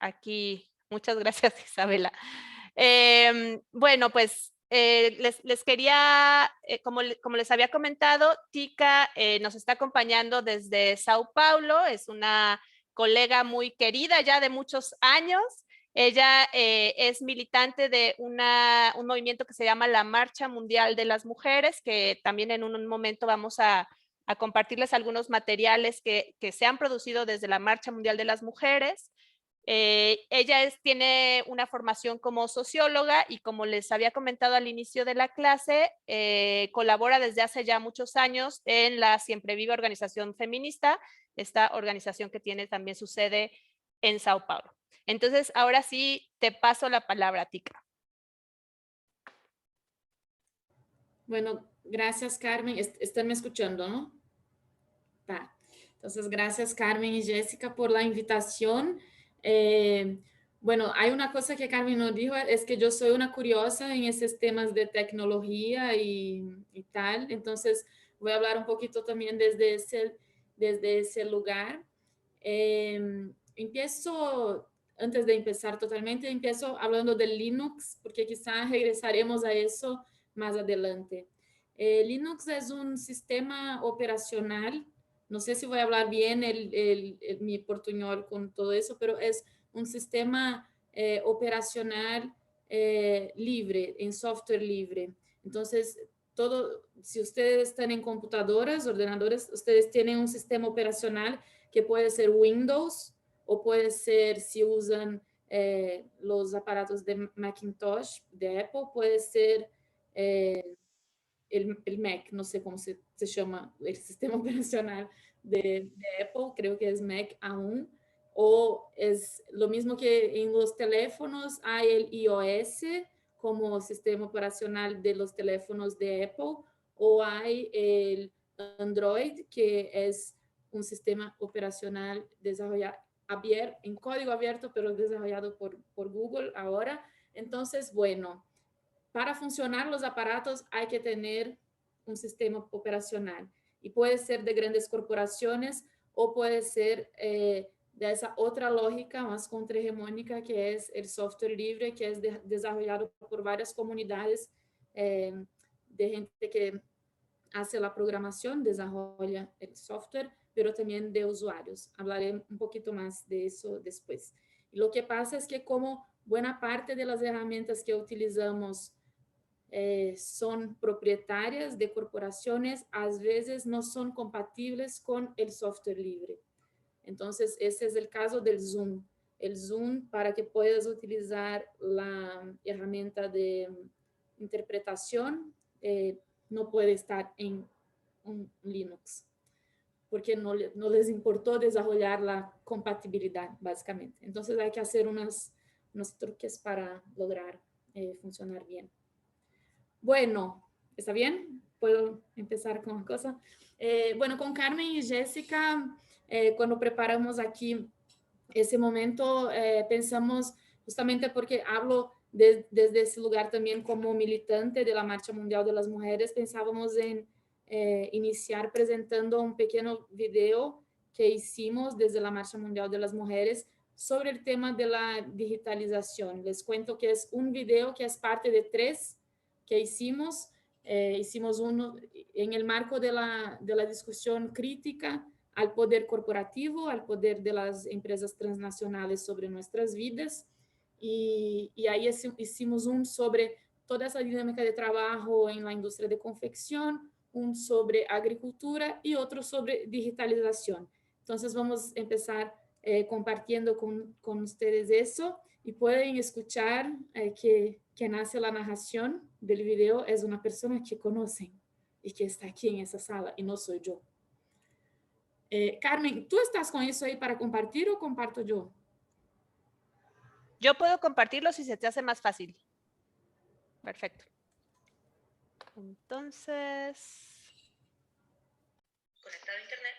aquí. Muchas gracias, Isabela. Bueno, pues les quería, como les había comentado, Tika nos está acompañando desde Sao Paulo, es una colega muy querida ya de muchos años. Ella es militante de un movimiento que se llama la Marcha Mundial de las Mujeres, que también en un momento vamos a compartirles algunos materiales que se han producido desde la Marcha Mundial de las Mujeres. Ella tiene una formación como socióloga y, como les había comentado al inicio de la clase, colabora desde hace ya muchos años en la Siempre Viva Organización Feminista, esta organización que tiene también su sede en Sao Paulo. Entonces, ahora sí te paso la palabra, Tika. Bueno, gracias, Carmen. Están me escuchando, ¿no? Tá. Entonces, gracias, Carmen y Jessica, por la invitación. Bueno, hay una cosa que Carmen nos dijo, es que yo soy una curiosa en esos temas de tecnología y tal. Entonces, voy a hablar un poquito también desde ese lugar. Empiezo, antes de empezar totalmente, empiezo hablando del Linux, porque quizás regresaremos a eso más adelante. Linux es un sistema operacional, no sé si voy a hablar bien mi portuñol con todo eso, pero es un sistema operacional libre, en software libre. Entonces, si ustedes están en computadoras, ordenadores, ustedes tienen un sistema operacional que puede ser Windows o puede ser, si usan los aparatos de Macintosh, de Apple, puede ser el Mac, no sé cómo se llama el sistema operacional de Apple, creo que es Mac aún, o es lo mismo que en los teléfonos hay el iOS como sistema operacional de los teléfonos de Apple, o hay el Android, que es un sistema operacional desarrollado en código abierto, pero desarrollado por Google ahora. Entonces, bueno, para funcionar los aparatos hay que tener un sistema operacional y puede ser de grandes corporaciones o puede ser de esa otra lógica más contrahegemónica que es el software libre, que es desarrollado por varias comunidades de gente que hace la programación, desarrolla el software, pero también de usuarios. Hablaré un poquito más de eso después. Y lo que pasa es que como buena parte de las herramientas que utilizamos son propietarias de corporaciones, a veces no son compatibles con el software libre. Entonces, ese es el caso del Zoom. El Zoom, para que puedas utilizar la herramienta de interpretación, no puede estar en un Linux, porque no les importó desarrollar la compatibilidad, básicamente. Entonces, hay que hacer unos truques para lograr funcionar bien. Bueno, ¿está bien? ¿Puedo empezar con la cosa? Bueno, con Carmen y Jessica, cuando preparamos aquí ese momento, pensamos, justamente porque hablo desde ese lugar también como militante de la Marcha Mundial de las Mujeres, pensábamos en iniciar presentando un pequeño video que hicimos desde la Marcha Mundial de las Mujeres sobre el tema de la digitalización. Les cuento que es un video que es parte de 3 que hicimos. Hicimos uno en el marco de la discusión crítica al poder corporativo, al poder de las empresas transnacionales sobre nuestras vidas. Y ahí hicimos un sobre toda esa dinámica de trabajo en la industria de confección, un sobre agricultura y otro sobre digitalización. Entonces vamos a empezar compartiendo con ustedes eso y pueden escuchar que quien hace la narración del video es una persona que conocen y que está aquí en esa sala y no soy yo. Carmen, ¿tú estás con eso ahí para compartir o comparto yo? Yo puedo compartirlo si se te hace más fácil. Perfecto. Entonces, conectado a internet.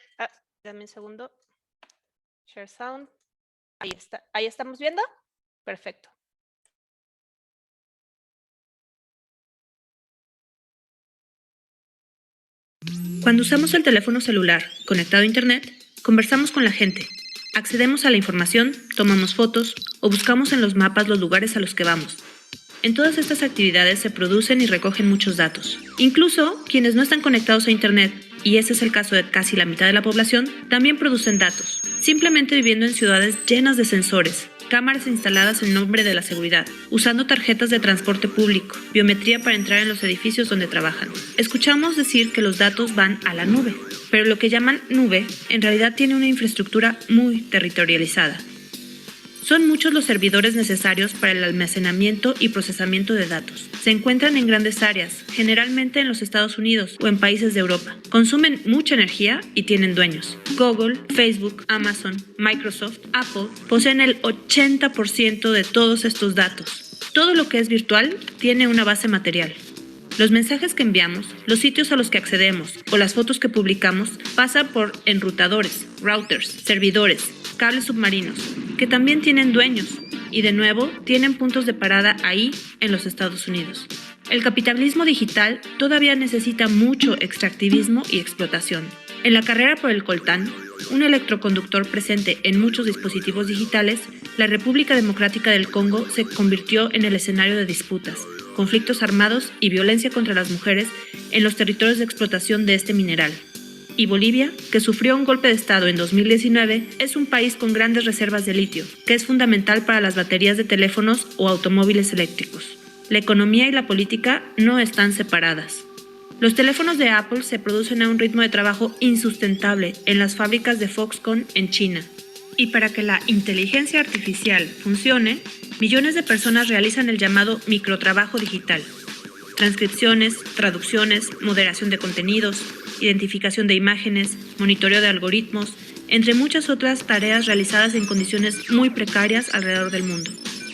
Dame un segundo. Share sound. Ahí está. ¿Ahí estamos viendo? Perfecto. Cuando usamos el teléfono celular conectado a internet, conversamos con la gente, Accedemos a la información, tomamos fotos o buscamos en los mapas los lugares a los que vamos. En todas estas actividades se producen y recogen muchos datos. Incluso quienes no están conectados a Internet, y ese es el caso de casi la mitad de la población, también producen datos, simplemente viviendo en ciudades llenas de sensores, cámaras instaladas en nombre de la seguridad, usando tarjetas de transporte público, biometría para entrar en los edificios donde trabajan. Escuchamos decir que los datos van a la nube, pero lo que llaman nube en realidad tiene una infraestructura muy territorializada. Son muchos los servidores necesarios para el almacenamiento y procesamiento de datos. Se encuentran en grandes áreas, generalmente en los Estados Unidos o en países de Europa. Consumen mucha energía y tienen dueños. Google, Facebook, Amazon, Microsoft, Apple poseen el 80% de todos estos datos. Todo lo que es virtual tiene una base material. Los mensajes que enviamos, los sitios a los que accedemos o las fotos que publicamos pasan por enrutadores, routers, servidores, cables submarinos, que también tienen dueños y de nuevo tienen puntos de parada ahí en los Estados Unidos. El capitalismo digital todavía necesita mucho extractivismo y explotación. En la carrera por el coltán, un electroconductor presente en muchos dispositivos digitales, la República Democrática del Congo se convirtió en el escenario de disputas, conflictos armados y violencia contra las mujeres en los territorios de explotación de este mineral. Y Bolivia, que sufrió un golpe de Estado en 2019, es un país con grandes reservas de litio, que es fundamental para las baterías de teléfonos o automóviles eléctricos. La economía y la política no están separadas. Los teléfonos de Apple se producen a un ritmo de trabajo insustentable en las fábricas de Foxconn en China. Y para que la inteligencia artificial funcione, millones de personas realizan el llamado microtrabajo digital. Transcripciones, traducciones, moderación de contenidos, identificación de imágenes, monitoreo de algoritmos, entre muchas otras tareas realizadas en condiciones muy precarias alrededor del mundo.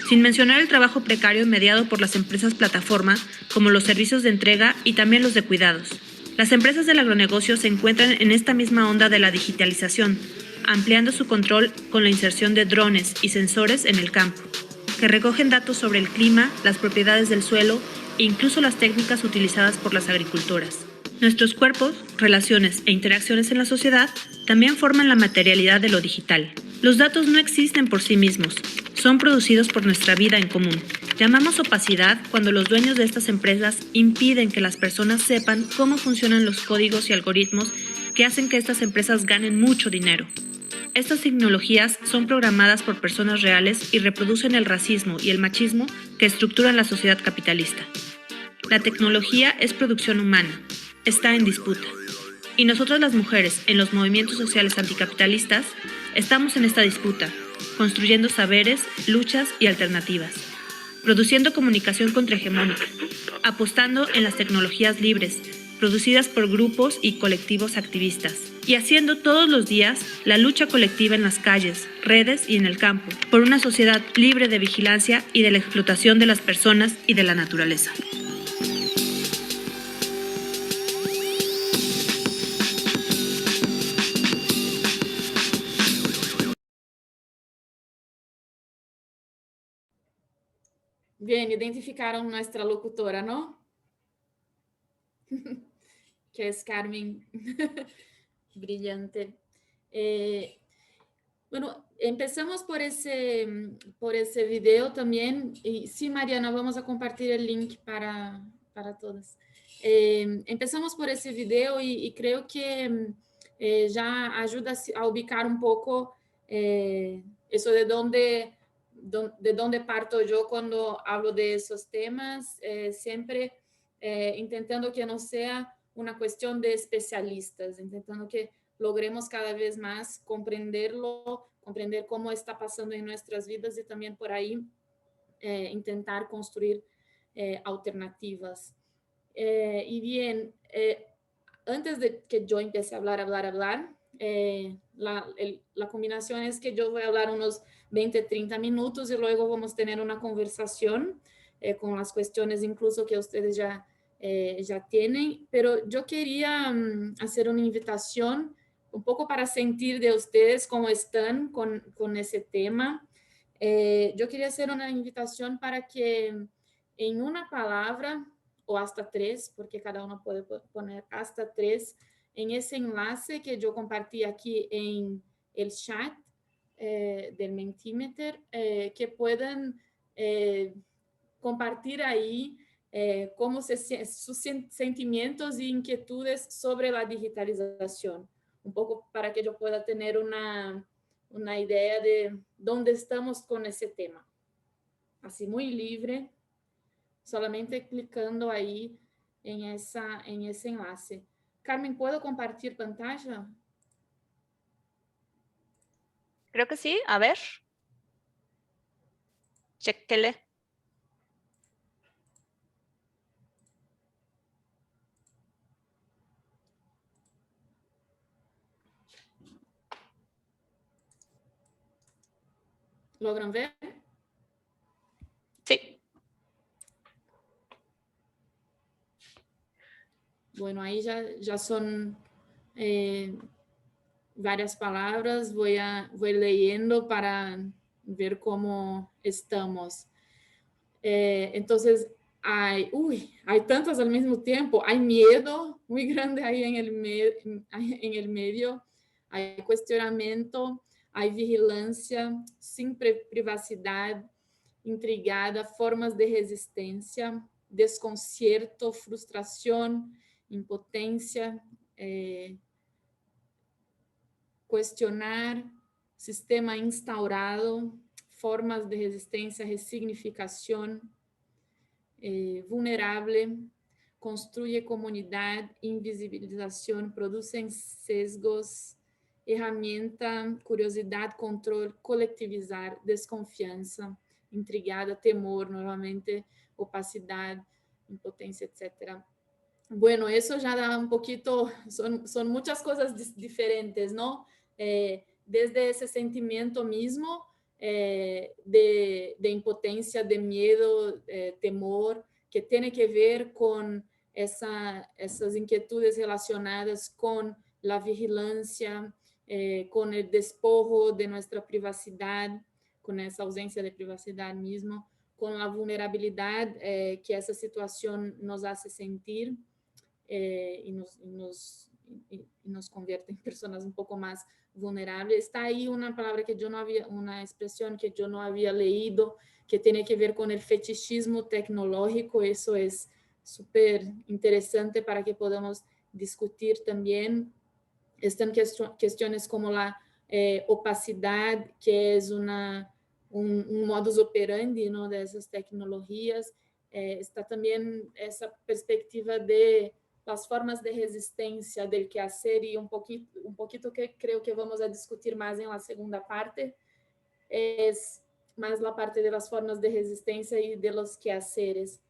Sin mencionar el trabajo precario mediado por las empresas plataforma, como los servicios de entrega y también los de cuidados. Las empresas del agronegocio se encuentran en esta misma onda de la digitalización, ampliando su control con la inserción de drones y sensores en el campo, que recogen datos sobre el clima, las propiedades del suelo e incluso las técnicas utilizadas por las agricultoras. Nuestros cuerpos, relaciones e interacciones en la sociedad también forman la materialidad de lo digital. Los datos no existen por sí mismos, son producidos por nuestra vida en común. Llamamos opacidad cuando los dueños de estas empresas impiden que las personas sepan cómo funcionan los códigos y algoritmos que hacen que estas empresas ganen mucho dinero. Estas tecnologías son programadas por personas reales y reproducen el racismo y el machismo que estructuran la sociedad capitalista. La tecnología es producción humana, está en disputa. Y nosotras las mujeres, en los movimientos sociales anticapitalistas, estamos en esta disputa, construyendo saberes, luchas y alternativas, produciendo comunicación contrahegemónica, apostando en las tecnologías libres, producidas por grupos y colectivos activistas, y haciendo todos los días la lucha colectiva en las calles, redes y en el campo, por una sociedad libre de vigilancia y de la explotación de las personas y de la naturaleza. Bien, identificaron nuestra locutora, ¿no? Que es Carmen. Brillante. Bueno, empezamos por ese video también. Y sí, Mariana, vamos a compartir el link para todas. Empezamos por ese video y creo que ya ayuda a ubicar un poco eso de dónde parto yo cuando hablo de esos temas, siempre intentando que no sea una cuestión de especialistas, intentando que logremos cada vez más comprenderlo, comprender cómo está pasando en nuestras vidas y también por ahí intentar construir alternativas. Y bien, antes de que yo empiece a hablar, la combinación es que yo voy a hablar unos 20, 30 minutos y luego vamos a tener una conversación con las cuestiones incluso que ustedes ya tienen, pero yo quería hacer una invitación un poco para sentir de ustedes cómo están con ese tema. Yo quería hacer una invitación para que en una palabra o hasta 3, porque cada uno puede poner hasta 3, en ese enlace que yo compartí aquí en el chat, del Mentimeter, que puedan compartir ahí cómo sus sentimientos y inquietudes sobre la digitalización, un poco para que yo pueda tener una idea de dónde estamos con ese tema. Así muy libre, solamente clicando ahí en ese enlace. Carmen, ¿puedo compartir pantalla? Creo que sí. A ver. Chequele. ¿Logran ver? Sí. Bueno, ahí ya son varias palabras. Voy leyendo para ver cómo estamos. Entonces, hay tantas al mismo tiempo. Hay miedo muy grande ahí en el medio. Hay cuestionamiento, hay vigilancia, sin privacidad, intrigada, formas de resistencia, desconcierto, frustración, impotencia, cuestionar, sistema instaurado, formas de resistência, ressignificação, vulnerável, construye comunidade, invisibilização, produzem sesgos, ferramenta, curiosidade, controle, colectivizar, desconfiança, intrigada, temor, novamente, opacidade, impotência, etc. Bueno, eso ya da un poquito, son muchas cosas diferentes, ¿no? Desde ese sentimiento mismo de impotencia, de miedo, temor, que tiene que ver con esas inquietudes relacionadas con la vigilancia, con el despojo de nuestra privacidad, con esa ausencia de privacidad mismo, con la vulnerabilidad que esa situación nos hace sentir. Y nos convierte en personas un poco más vulnerables. Está ahí una palabra que yo no había, una expresión que yo no había leído, que tiene que ver con el fetichismo tecnológico. Eso es súper interesante para que podamos discutir también. Están cuestiones como la opacidad, que es un modus operandi, ¿no?, de esas tecnologías. Está también esa perspectiva de las formas de resistencia del quehacer y un poquito que creo que vamos a discutir más en la segunda parte, es más la parte de las formas de resistencia y de los quehaceres.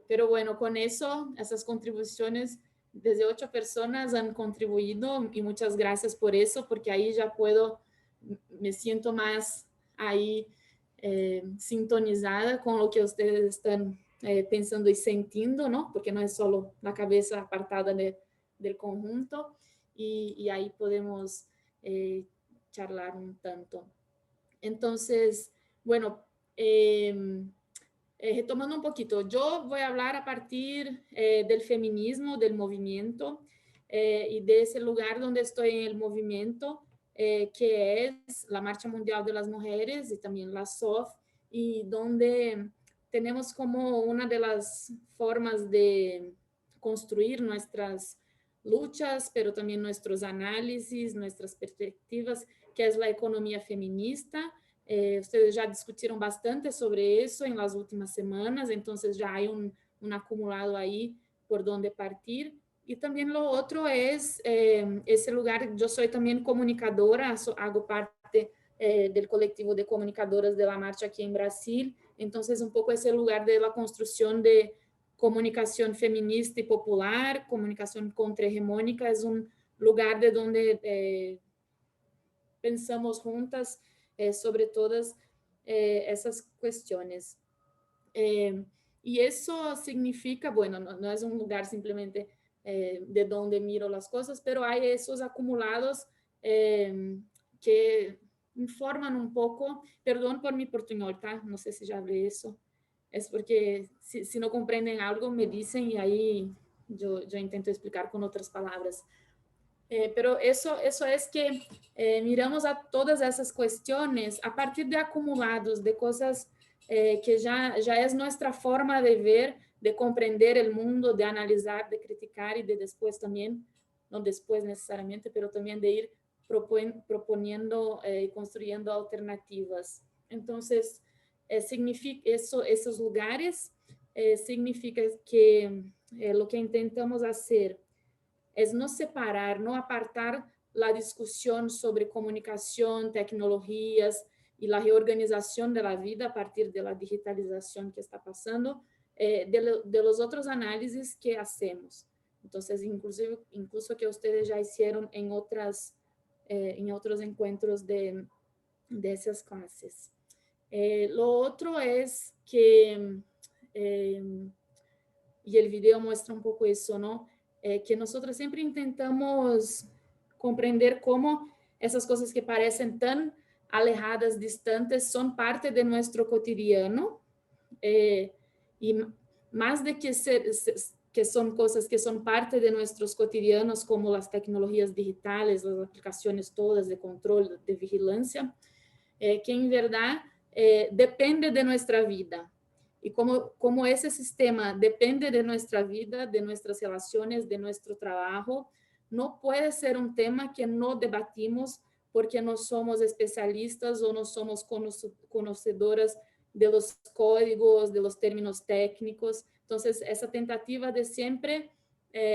Pero bueno, con eso, esas contribuciones, desde 8 personas han contribuido y muchas gracias por eso, porque ahí ya me siento más ahí sintonizada con lo que ustedes están pensando y sintiendo, ¿no? Porque no es solo la cabeza apartada del conjunto, y ahí podemos charlar un tanto. Entonces, bueno, retomando un poquito, yo voy a hablar a partir del feminismo, del movimiento, y de ese lugar donde estoy en el movimiento, que es la Marcha Mundial de las Mujeres y también la SOF, y donde tenemos como una de las formas de construir nuestras luchas, pero también nuestros análisis, nuestras perspectivas, que es la economía feminista. Ustedes já discutiram bastante sobre isso em las últimas semanas, então já há um acumulado aí por donde partir. E também lo outro é esse lugar, eu sou também comunicadora, hago parte do coletivo de comunicadoras de la marcha aqui em Brasil, então um pouco esse lugar de la construção de comunicação feminista e popular, comunicação contra-hegemônica, é lugar de onde pensamos juntas sobre todas essas questões. Y eso significa, bueno, no es un lugar simplemente de donde miro las cosas, pero hay esos acumulados que informan un poco, perdón por mi portuñol, ¿tá? No sé si ya hablé eso, es porque si no comprenden algo me dicen y ahí yo intento explicar con otras palabras. Pero eso es que miramos a todas esas cuestiones a partir de acumulados, de cosas que ya es nuestra forma de ver, de comprender el mundo, de analizar, de criticar y de después también, no después necesariamente, pero también de ir proponiendo y construyendo alternativas. Entonces, significa esos lugares significa que lo que intentamos hacer es no separar, no apartar la discusión sobre comunicación, tecnologías y la reorganización de la vida a partir de la digitalización que está pasando, de los otros análisis que hacemos. Entonces, incluso que ustedes ya hicieron en otros encuentros de esas clases. Lo otro es que, y el video muestra un poco eso, ¿no? Que nosotros siempre intentamos comprender cómo esas cosas que parecen tan alejadas, distantes, son parte de nuestro cotidiano. Y más de que son cosas que son parte de nuestros cotidianos, como las tecnologías digitales, las aplicaciones todas de control, de vigilancia, que en verdad depende de nuestra vida. Y como ese sistema depende de nuestra vida, de nuestras relaciones, de nuestro trabajo, no puede ser un tema que no debatimos porque no somos especialistas o no somos conocedoras de los códigos, de los términos técnicos. Entonces, esa tentativa de siempre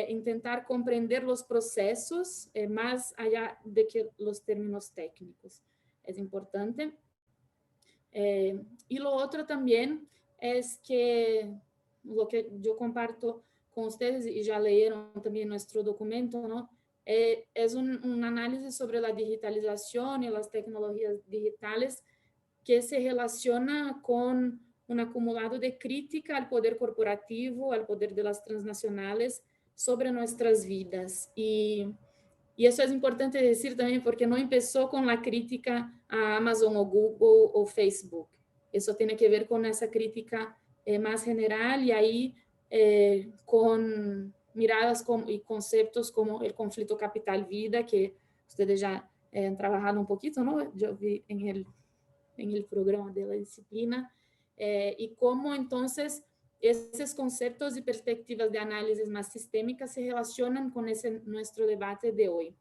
intentar comprender los procesos más allá de que los términos técnicos. Es importante. Y lo otro también es que lo que yo comparto con ustedes y ya leyeron también nuestro documento, ¿no? Es un análisis sobre la digitalización y las tecnologías digitales que se relaciona con un acumulado de crítica al poder corporativo, al poder de las transnacionales sobre nuestras vidas. Y eso es importante decir también porque no empezó con la crítica a Amazon o Google o Facebook. Eso tiene que ver con esa crítica más general y ahí con miradas y conceptos como el conflicto capital-vida, que ustedes ya han trabajado un poquito, ¿no? Yo vi en el programa de la disciplina, y cómo entonces esos conceptos y perspectivas de análisis más sistémicas se relacionan con nuestro debate de hoy.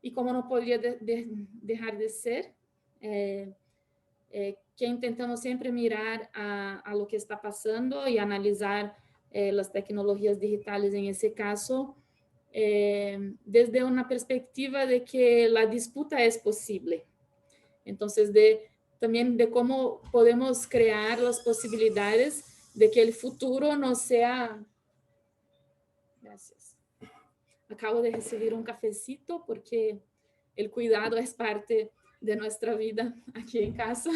Y como no podría dejar de ser, que intentamos siempre mirar a lo que está pasando y analizar las tecnologías digitales en ese caso, desde una perspectiva de que la disputa es posible. Entonces, también de cómo podemos crear las posibilidades de que el futuro no sea... Gracias. Acabo de recibir un cafecito porque el cuidado es parte de nuestra vida aquí en casa.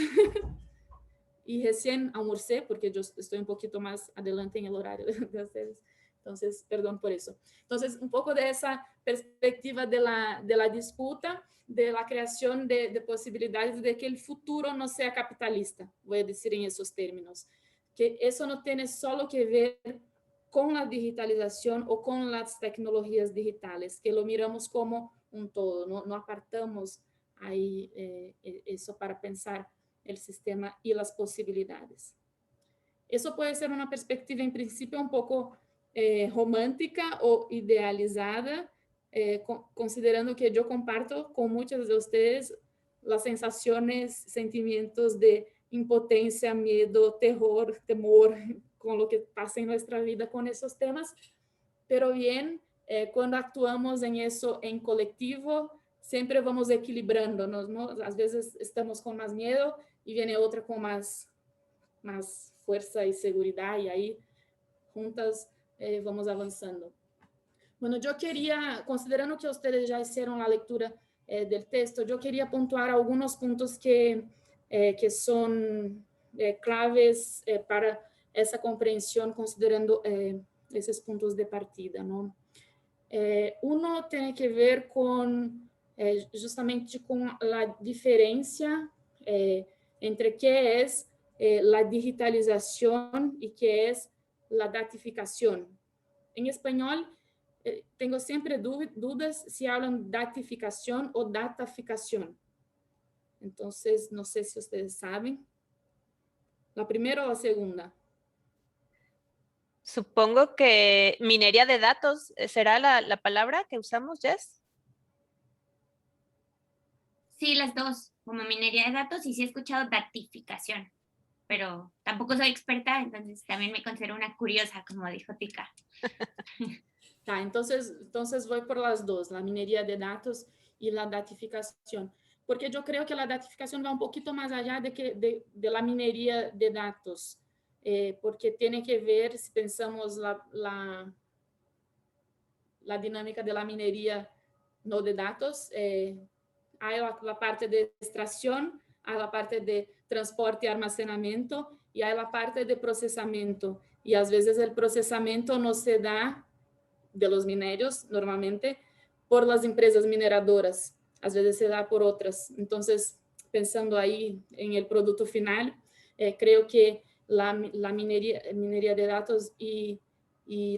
Y recién almorcé porque yo estoy un poquito más adelante en el horario de ustedes. Entonces, perdón por eso. Entonces, un poco de esa perspectiva de la disputa, de la creación de posibilidades de que el futuro no sea capitalista, voy a decir en esos términos. Que eso no tiene solo que ver con la digitalización o con las tecnologías digitales, que lo miramos como un todo, no apartamos ahí eso para pensar el sistema y las posibilidades. Eso puede ser una perspectiva en principio un poco romántica o idealizada, considerando que yo comparto con muchos de ustedes las sensaciones, sentimientos de impotencia, miedo, terror, temor con lo que pasa en nuestra vida con esos temas, pero bien, cuando actuamos en eso en colectivo, siempre vamos equilibrándonos, ¿no? A veces estamos con más miedo y viene otra con más fuerza y seguridad, y ahí juntas vamos avanzando. Bueno, yo quería, considerando que ustedes ya hicieron la lectura del texto, yo quería puntuar algunos puntos que son claves para esa comprensión, considerando esos puntos de partida, ¿no? Uno tiene que ver con justamente con la diferencia entre qué es la digitalización y qué es la datificación. En español, tengo siempre dudas si hablan datificación o dataficación. Entonces, no sé si ustedes saben. ¿La primera o la segunda? Supongo que minería de datos será la palabra que usamos, Jess. Sí, las dos, como minería de datos, y sí he escuchado datificación, pero tampoco soy experta, entonces también me considero una curiosa, como dijo Tika. Entonces voy por las dos, la minería de datos y la datificación, porque yo creo que la datificación va un poquito más allá de la minería de datos, porque tiene que ver, si pensamos la dinámica de la minería no de datos, hay la parte de extracción, hay la parte de transporte y almacenamiento, y hay la parte de procesamiento, y a veces el procesamiento no se da de los minerios, normalmente, por las empresas mineradoras, a veces se da por otras. Entonces, pensando ahí en el producto final, creo que la minería de datos y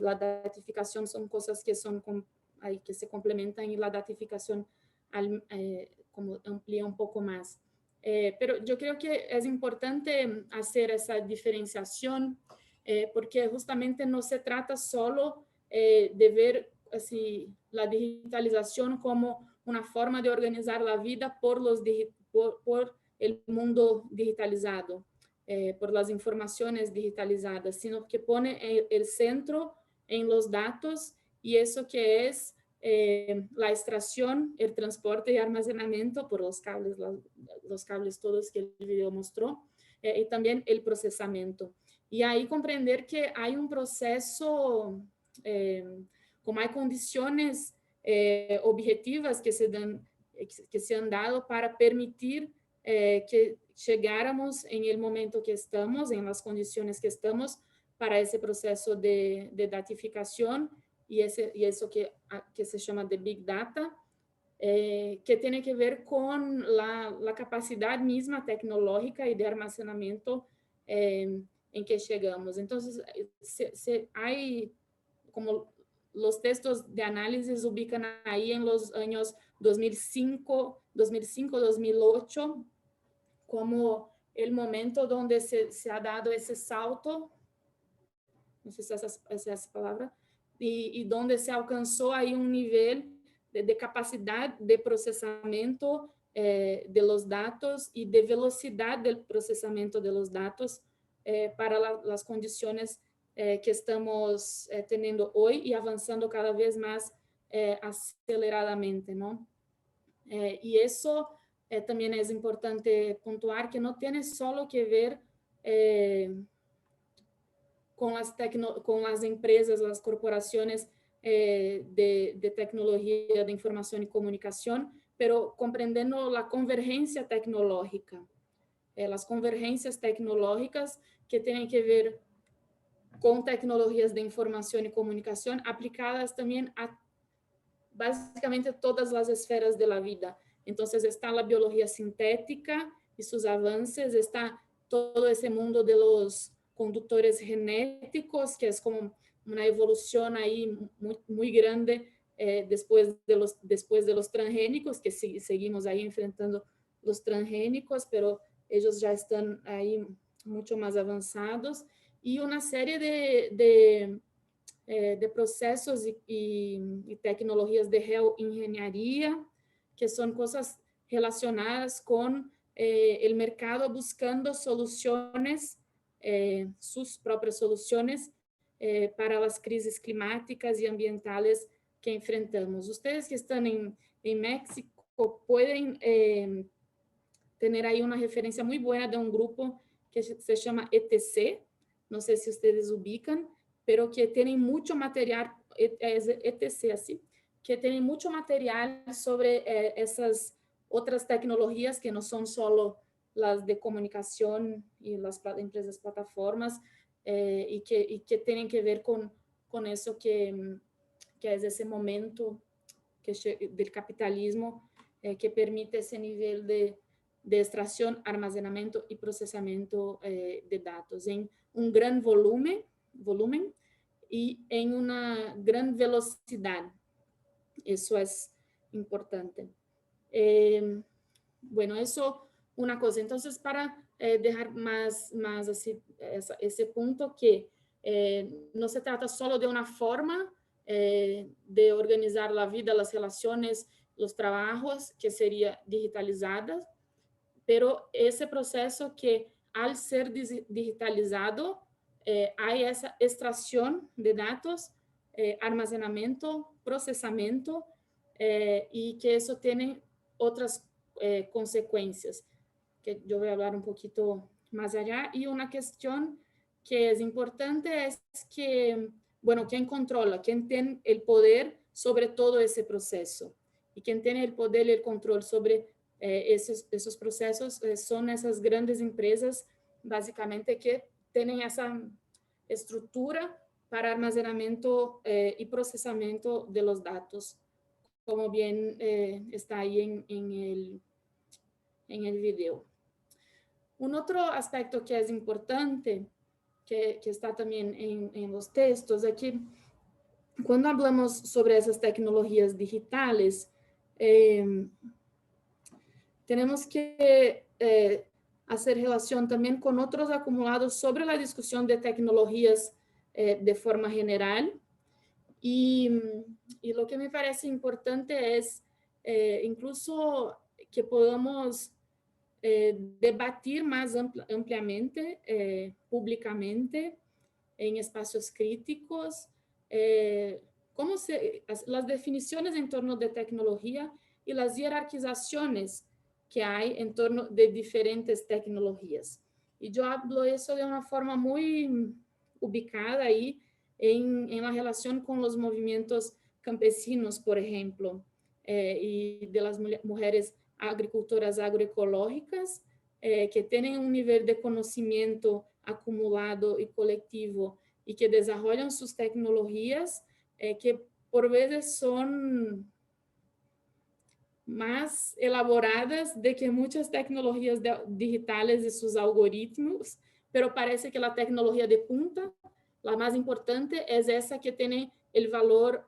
la datificación son cosas que que se complementan, y la datificación como amplía un poco más. Pero yo creo que es importante hacer esa diferenciación, porque justamente no se trata solo de ver así, la digitalización como una forma de organizar la vida por el mundo digitalizado, por las informaciones digitalizadas, sino que pone el centro en los datos, y eso que es la extracción, el transporte y almacenamiento por los cables todos que el video mostró, y también el procesamiento. Y ahí comprender que hay un proceso, como hay condiciones objetivas que se han dado para permitir que llegáramos en el momento que estamos, en las condiciones que estamos, para ese proceso de datificación y eso que se llama de Big Data, que tiene que ver con la capacidad misma tecnológica y de almacenamiento en que llegamos. Entonces, hay como los textos de análisis ubican ahí en los años 2005, 2008, como el momento donde se ha dado ese salto, no sé si esa es esa palabra, y donde se alcanzó ahí un nivel de capacidad de procesamiento de los datos y de velocidad del procesamiento de los datos para las condiciones que estamos teniendo hoy y avanzando cada vez más aceleradamente, ¿no? Y eso también es importante puntuar, que no tiene solo que ver con las empresas, las corporaciones de tecnología de información y comunicación, pero comprendiendo la convergencia tecnológica, las convergencias tecnológicas que tienen que ver con tecnologías de información y comunicación aplicadas también a básicamente todas las esferas de la vida. Entonces está la biología sintética y sus avances, está todo ese mundo de los conductores genéticos, que es como una evolución ahí muy grande después de los transgénicos, que seguimos ahí enfrentando los transgénicos, pero ellos ya están ahí mucho más avanzados, y una serie de procesos y tecnologías de geoingeniería, que son cosas relacionadas con el mercado buscando soluciones, sus propias soluciones para las crisis climáticas y ambientales que enfrentamos. Ustedes que están en México pueden tener ahí una referencia muy buena de un grupo que se llama ETC, no sé si ustedes ubican, pero que tienen mucho material, es ETC así, que tienen mucho material sobre esas otras tecnologías que no son solo las de comunicación y las empresas plataformas, y que tienen que ver con eso que es ese momento del capitalismo que permite ese nivel de extracción, almacenamiento y procesamiento de datos en un gran volumen y en una gran velocidad. Eso es importante. Bueno, eso una cosa. Entonces, para dejar más así, ese punto que no se trata solo de una forma de organizar la vida, las relaciones, los trabajos, que sería digitalizadas, pero ese proceso que al ser digitalizado, hay esa extracción de datos, almacenamiento, procesamiento, y que eso tiene otras consecuencias, que yo voy a hablar un poquito más allá. Y una cuestión que es importante es que, bueno, ¿quién controla? ¿Quién tiene el poder sobre todo ese proceso? Y quien tiene el poder y el control sobre esos procesos son esas grandes empresas, básicamente, que tienen esa estructura para almacenamiento y procesamiento de los datos, como bien está ahí en el video. Un otro aspecto que es importante, que está también en los textos, es que cuando hablamos sobre esas tecnologías digitales, tenemos que hacer relación también con otros acumulados sobre la discusión de tecnologías de forma general. Y lo que me parece importante es incluso que podamos debatir más ampliamente, públicamente, en espacios críticos, las definiciones en torno de tecnología y las jerarquizaciones que hay en torno de diferentes tecnologías. Y yo hablo eso de una forma muy ubicada ahí en la relación con los movimientos campesinos, por ejemplo, y de las mujeres agricultoras agroecológicas, que tienen un nivel de conocimiento acumulado y colectivo y que desarrollan sus tecnologías que por veces son más elaboradas de que muchas tecnologías digitales y sus algoritmos, pero parece que la tecnología de punta, la más importante, es esa que tiene el valor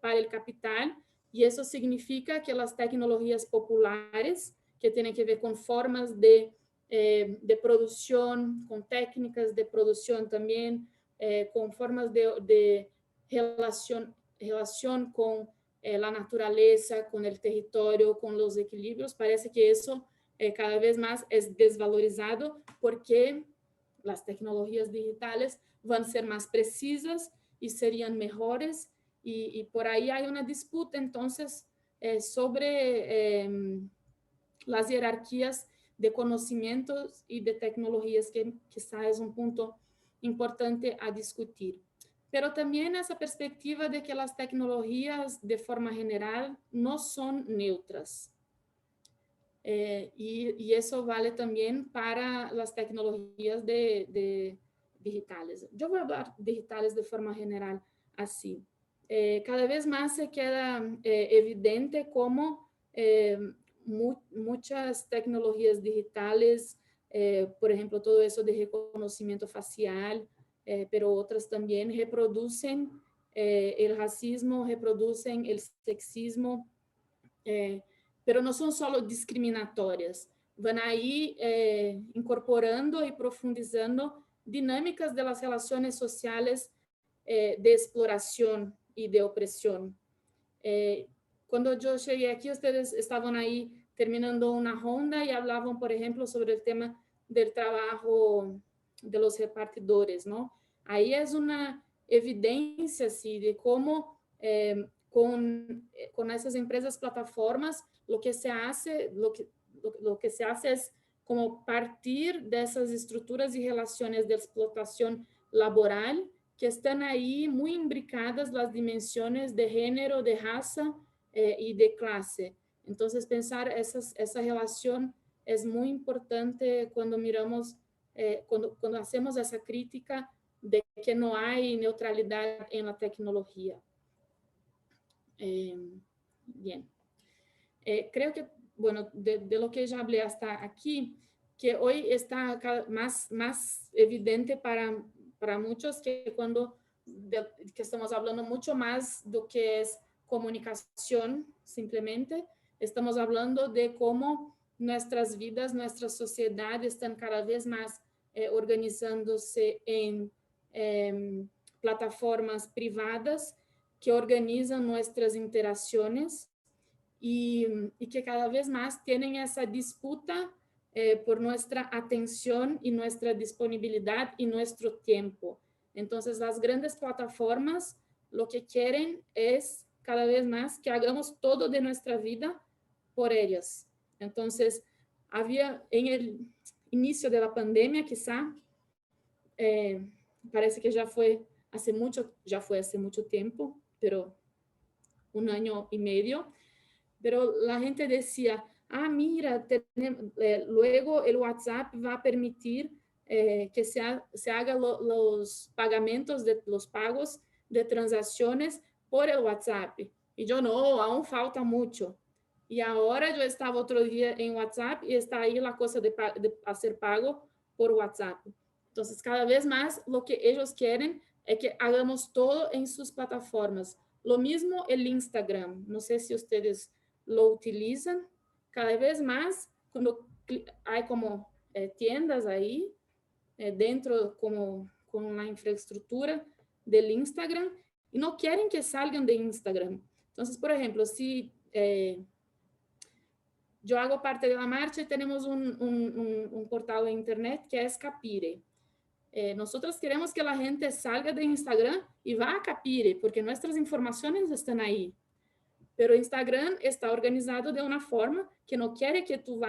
para el capital, y eso significa que las tecnologías populares, que tienen que ver con formas de producción, con técnicas de producción también, con formas de relación con la naturaleza, con el territorio, con los equilibrios. Parece que eso cada vez más es desvalorizado porque las tecnologías digitales van a ser más precisas y serían mejores, y por ahí hay una disputa entonces sobre las jerarquías de conocimientos y de tecnologías, que quizá es un punto importante a discutir. Pero también esa perspectiva de que las tecnologías de forma general no son neutras. Y eso vale también para las tecnologías digitales. Yo voy a hablar digitales de forma general así. Cada vez más se queda evidente cómo muchas tecnologías digitales, por ejemplo, todo eso de reconocimiento facial, pero otras también reproducen el racismo, reproducen el sexismo, pero no son solo discriminatorias, van ahí incorporando y profundizando dinámicas de las relaciones sociales de exploración y de opresión. Cuando yo llegué aquí, ustedes estaban ahí terminando una ronda y hablaban, por ejemplo, sobre el tema del trabajo de los repartidores, ¿no? Ahí es una evidencia, sí, de cómo con esas empresas plataformas lo que se hace es como partir de esas estructuras y relaciones de explotación laboral que están ahí muy imbricadas las dimensiones de género, de raza y de clase. Entonces, pensar esa relación es muy importante cuando miramos, cuando hacemos esa crítica de que no hay neutralidad en la tecnología. Bien. Creo que, bueno, de lo que ya hablé hasta aquí, que hoy está más evidente para muchos que cuando que estamos hablando mucho más de lo que es comunicación, simplemente. Estamos hablando de cómo nuestras vidas, nuestras sociedades están cada vez más organizándose en plataformas privadas que organizan nuestras interacciones y que cada vez más tienen esa disputa por nuestra atención y nuestra disponibilidad y nuestro tiempo. Entonces, las grandes plataformas lo que quieren es cada vez más que hagamos todo de nuestra vida por ellas. Entonces, había en el inicio de la pandemia, quizá, parece que ya fue hace mucho tiempo, pero 1 año y medio, pero la gente decía, mira, luego el WhatsApp va a permitir que se hagan los pagamentos, los pagos de transacciones por el WhatsApp. Y yo, no, aún falta mucho. Y ahora yo estaba otro día en WhatsApp y está ahí la cosa de hacer pago por WhatsApp. Entonces, cada vez más lo que ellos quieren es que hagamos todo en sus plataformas. Lo mismo el Instagram. No sé si ustedes lo utilizan. Cada vez más, cuando hay como tiendas ahí, dentro como con la infraestructura del Instagram, y no quieren que salgan de Instagram. Entonces, por ejemplo, si yo hago parte de la marcha y tenemos un portal de internet que es Capire. Nosotros queremos que la gente salga de Instagram y va a Capire, porque nuestras informaciones están ahí. Pero Instagram está organizado de una forma que no quiere que tú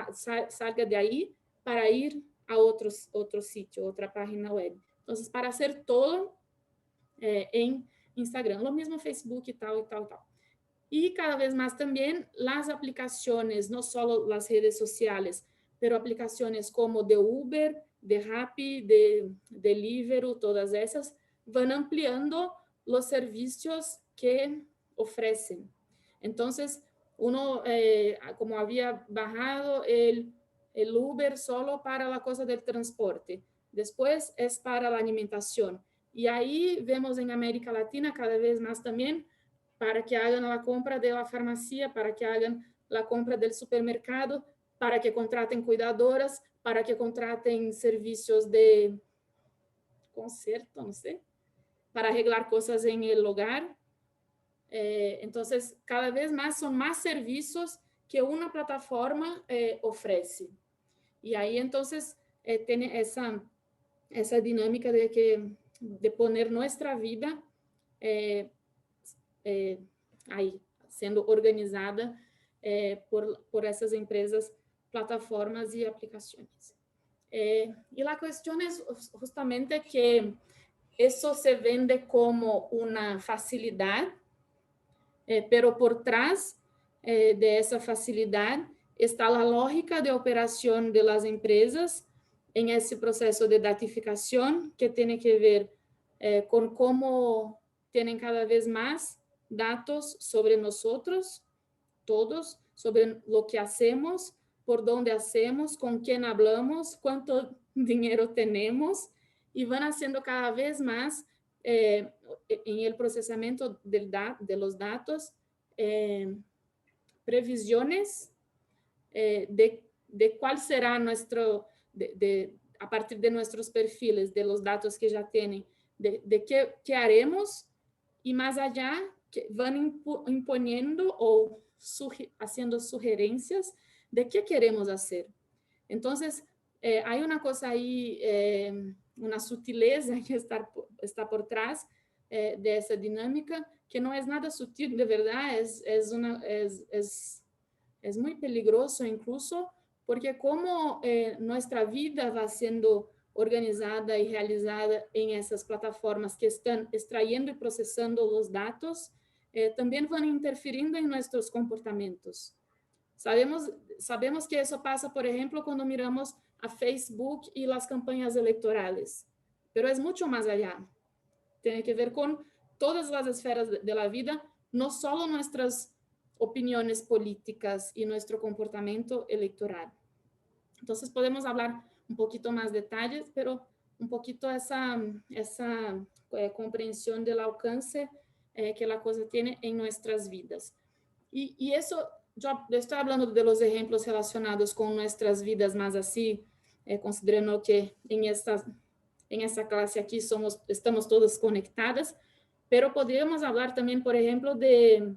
salga de ahí para ir a otro sitio, otra página web. Entonces, para hacer todo en Instagram, lo mismo Facebook y tal, y tal, y tal. Y cada vez más también las aplicaciones, no solo las redes sociales, pero aplicaciones como de Uber, de Rappi, de Deliveroo, todas esas, van ampliando los servicios que ofrecen. Entonces, uno, como había bajado el Uber solo para la cosa del transporte, después es para la alimentación. Y ahí vemos en América Latina cada vez más también para que hagan la compra de la farmacia, para que hagan la compra del supermercado, para que contraten cuidadoras, para que contraten servicios de conserto, no sé, para arreglar cosas en el hogar. Entonces, cada vez más son más servicios que una plataforma ofrece. Y ahí entonces tiene esa dinámica de poner nuestra vida ahí, siendo organizada por essas empresas, plataformas y aplicaciones. Y la cuestión es justamente que eso se vende como una facilidad, pero por trás de esa facilidad está la lógica de operación de las empresas en ese proceso de datificación que tiene que ver con cómo tienen cada vez más datos sobre nosotros, todos, sobre lo que hacemos, por dónde hacemos, con quién hablamos, cuánto dinero tenemos, y van haciendo cada vez más en el procesamiento de los datos previsiones de cuál será nuestro, a partir de nuestros perfiles, de los datos que ya tienen, de qué haremos, y más allá, que van imponiendo o haciendo sugerencias de qué queremos hacer. Entonces, hay una cosa ahí, una sutileza que está por trás de esa dinámica, que no es nada sutil, de verdad, es muy peligroso incluso, porque como nuestra vida va siendo organizada y realizada en esas plataformas que están extrayendo y procesando los datos, también van interfiriendo en nuestros comportamientos. Sabemos que eso pasa, por ejemplo, cuando miramos a Facebook y las campañas electorales, pero es mucho más allá. Tiene que ver con todas las esferas de la vida, no solo nuestras opiniones políticas y nuestro comportamiento electoral. Entonces podemos hablar un poquito más detalles, pero un poquito esa comprensión del alcance que la cosa tiene en nuestras vidas. Y eso, yo estoy hablando de los ejemplos relacionados con nuestras vidas, más así, considerando que en esta clase aquí estamos todas conectadas, pero podríamos hablar también, por ejemplo, de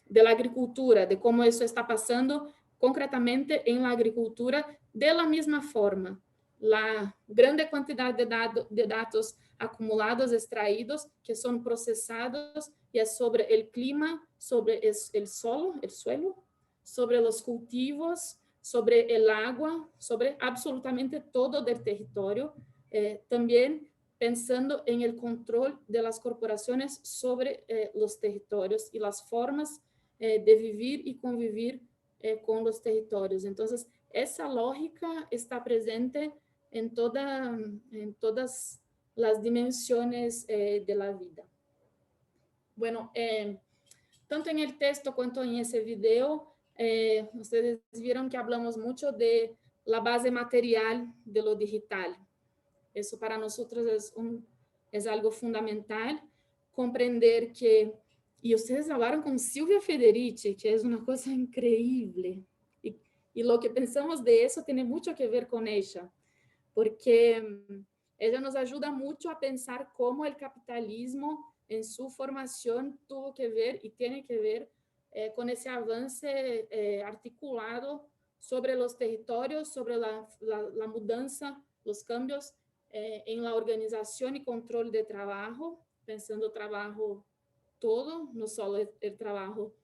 la agricultura, de cómo eso está pasando concretamente en la agricultura de la misma forma. La grande cantidad de datos acumulados, extraídos, que son procesados, y es sobre el clima, sobre el suelo, sobre los cultivos, sobre el agua, sobre absolutamente todo del territorio. También pensando en el control de las corporaciones sobre los territorios y las formas de vivir y convivir con los territorios. Entonces, esa lógica está presente en todas las dimensiones de la vida. Bueno, tanto en el texto cuanto en ese video, ustedes vieron que hablamos mucho de la base material de lo digital. Eso para nosotros es algo fundamental, comprender que, y ustedes hablaron con Silvia Federici, que es una cosa increíble, y lo que pensamos de eso tiene mucho que ver con ella, porque ella nos ayuda mucho a pensar cómo el capitalismo en su formación tuvo que ver y tiene que ver con ese avance articulado sobre los territorios, sobre la mudanza, los cambios en la organización y control de trabajo, pensando trabajo todo, no solo el trabajo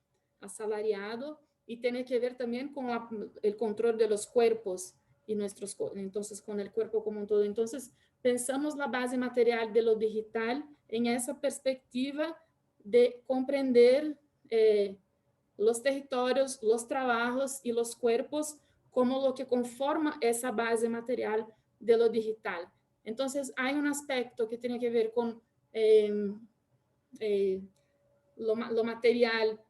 asalariado, y tiene que ver también con el control de los cuerpos y entonces con el cuerpo como un todo. Entonces, pensamos la base material de lo digital en esa perspectiva de comprender los territorios, los trabajos y los cuerpos como lo que conforma esa base material de lo digital. Entonces, hay un aspecto que tiene que ver con lo material,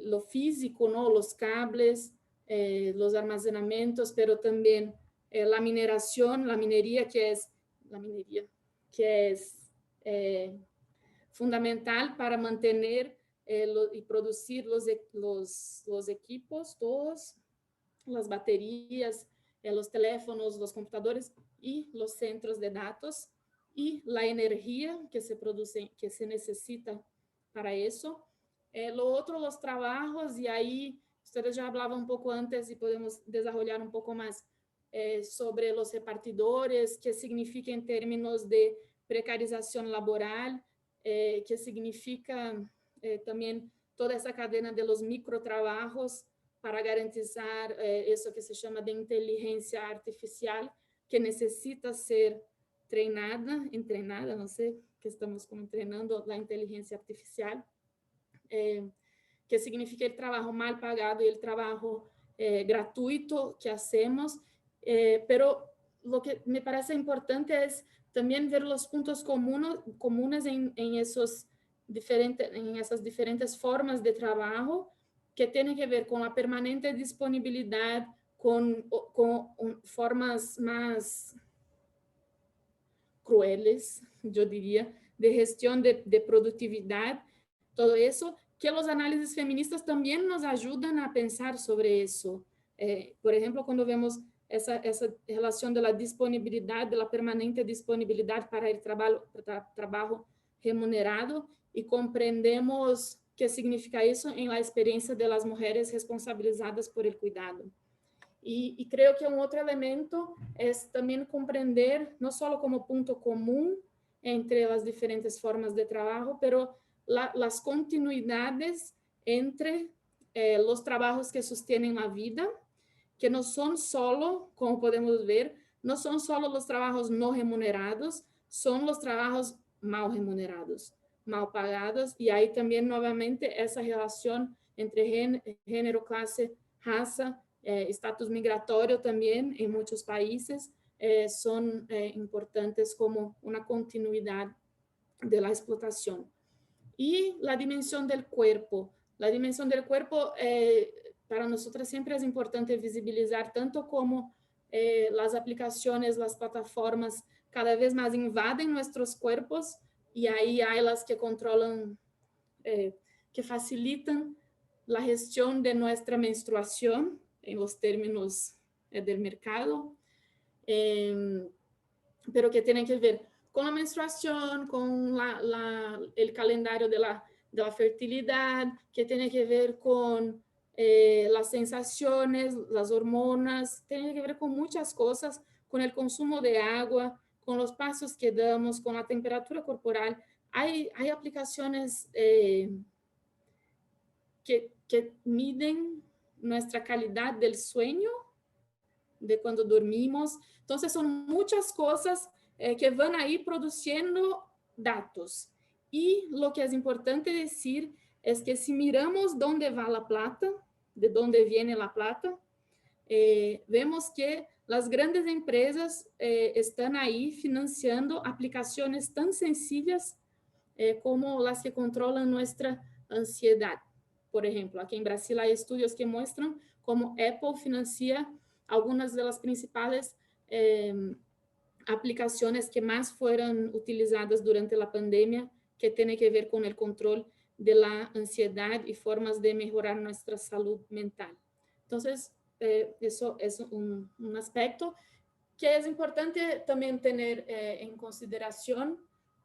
lo físico, ¿no? Los cables, los almacenamientos, pero también la mineración, la minería que es fundamental para mantener y producir los equipos, todos, las baterías, los teléfonos, los computadores y los centros de datos, y la energía que se produce, que se necesita para eso. Lo otro, los trabajos, y ahí ustedes ya hablaban un poco antes y podemos desarrollar un poco más sobre los repartidores, qué significa en términos de precarización laboral, qué significa también toda esa cadena de los microtrabajos para garantizar eso que se llama de inteligencia artificial, que necesita ser entrenada, no sé, que estamos como entrenando la inteligencia artificial, que significa el trabajo mal pagado y el trabajo gratuito que hacemos, pero lo que me parece importante es también ver los puntos comunes en esas diferentes formas de trabajo, que tienen que ver con la permanente disponibilidad, con formas más crueles, yo diría, de gestión de productividad, todo eso, que los análisis feministas también nos ayudan a pensar sobre eso. Por ejemplo, cuando vemos esa relación de la disponibilidad, de la permanente disponibilidad para el trabajo remunerado, y comprendemos qué significa eso en la experiencia de las mujeres responsabilizadas por el cuidado. Y creo que un otro elemento es también comprender, no solo como punto común entre las diferentes formas de trabajo, pero las continuidades entre los trabajos que sostienen la vida, que no son solo, como podemos ver, no son solo los trabajos no remunerados, son los trabajos mal remunerados, mal pagados, y ahí también nuevamente esa relación entre género, clase, raza, estatus migratorio también en muchos países, son importantes como una continuidad de la explotación. Y la dimensión del cuerpo. La dimensión del cuerpo para nosotros siempre es importante visibilizar tanto como las aplicaciones, las plataformas cada vez más invaden nuestros cuerpos y ahí hay las que controlan, que facilitan la gestión de nuestra menstruación en los términos del mercado, pero que tienen que ver con la menstruación, con el calendario de la fertilidad, que tiene que ver con las sensaciones, las hormonas, tiene que ver con muchas cosas, con el consumo de agua, con los pasos que damos, con la temperatura corporal. Hay aplicaciones que miden nuestra calidad del sueño, de cuando dormimos. Entonces, son muchas cosas que van a ir produciendo datos. Y lo que es importante decir es que si miramos dónde va la plata, de dónde viene la plata, vemos que las grandes empresas están ahí financiando aplicaciones tan sencillas como las que controlan nuestra ansiedad. Por ejemplo, aquí en Brasil hay estudios que muestran cómo Apple financia algunas de las principales aplicaciones que más fueron utilizadas durante la pandemia, que tiene que ver con el control de la ansiedad y formas de mejorar nuestra salud mental. Entonces, eso es un aspecto que es importante también tener en consideración,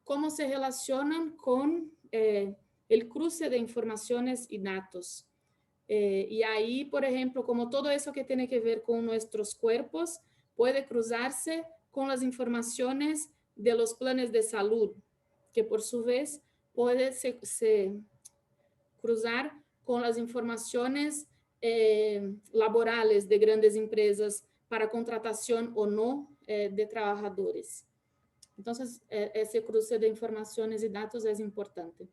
cómo se relacionan con el cruce de informaciones y datos. Y ahí, por ejemplo, como todo eso que tiene que ver con nuestros cuerpos puede cruzarse con las informaciones de los planes de salud, que por su vez puede se cruzar con las informaciones laborales de grandes empresas para contratación o no de trabajadores. Entonces, ese cruce de informaciones y datos es importante.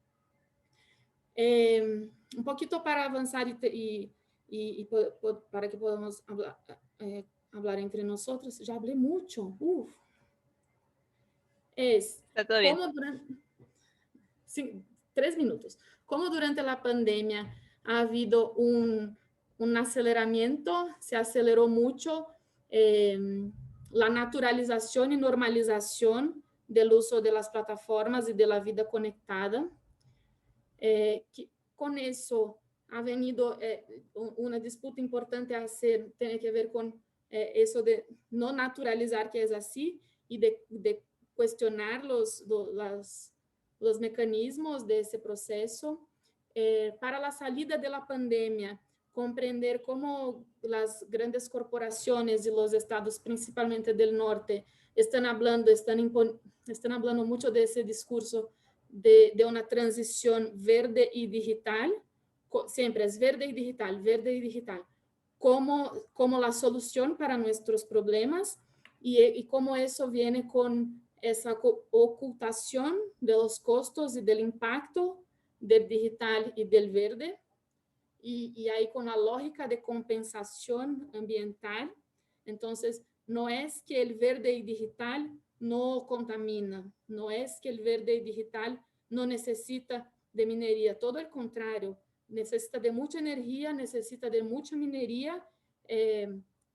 Un poquito para avanzar y para que podamos hablar entre nosotros. Ya hablé mucho. Está todo bien. Sí, 3 minutos. Como durante la pandemia ha habido un aceleramiento, se aceleró mucho la naturalización y normalización del uso de las plataformas y de la vida conectada. Que con eso ha venido una disputa importante a hacer, tiene que ver con eso de no naturalizar que es así y de cuestionar los mecanismos de ese proceso. Para la salida de la pandemia, comprender cómo las grandes corporaciones y los estados, principalmente del norte, están hablando mucho de ese discurso de una transición verde y digital, siempre es verde y digital, como la solución para nuestros problemas y cómo eso viene con esa ocultación de los costos y del impacto del digital y del verde, y ahí con la lógica de compensación ambiental. Entonces, no es que el verde y digital no contamina, no es que el verde y digital no necesita de minería, todo el contrario, necesita de mucha energía, necesita de mucha minería,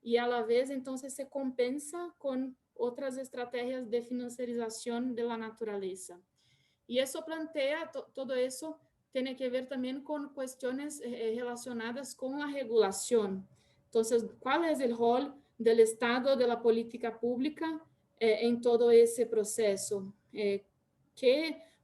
y a la vez entonces se compensa con otras estrategias de financiarización de la naturaleza. Y eso plantea, todo eso tiene que ver también con cuestiones relacionadas con la regulación. Entonces, ¿cuál es el rol del Estado, de la política pública en todo ese proceso?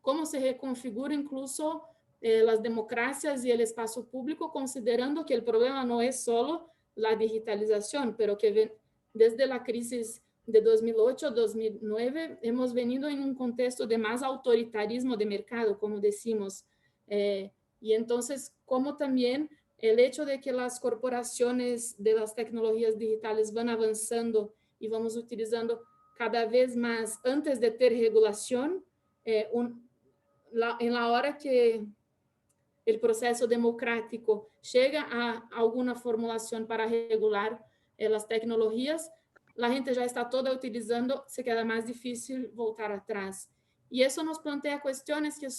¿Cómo se reconfigura incluso las democracias y el espacio público, considerando que el problema no es solo la digitalización, pero que desde la crisis de 2008-2009 hemos venido en un contexto de más autoritarismo de mercado, como decimos, y entonces como también el hecho de que las corporaciones de las tecnologías digitales van avanzando y vamos utilizando cada vez más antes de ter regulación, en la hora que el proceso democrático llega a alguna formulación para regular las tecnologías, la gente ya está toda utilizando, se queda más difícil voltar atrás. Y eso nos plantea cuestiones que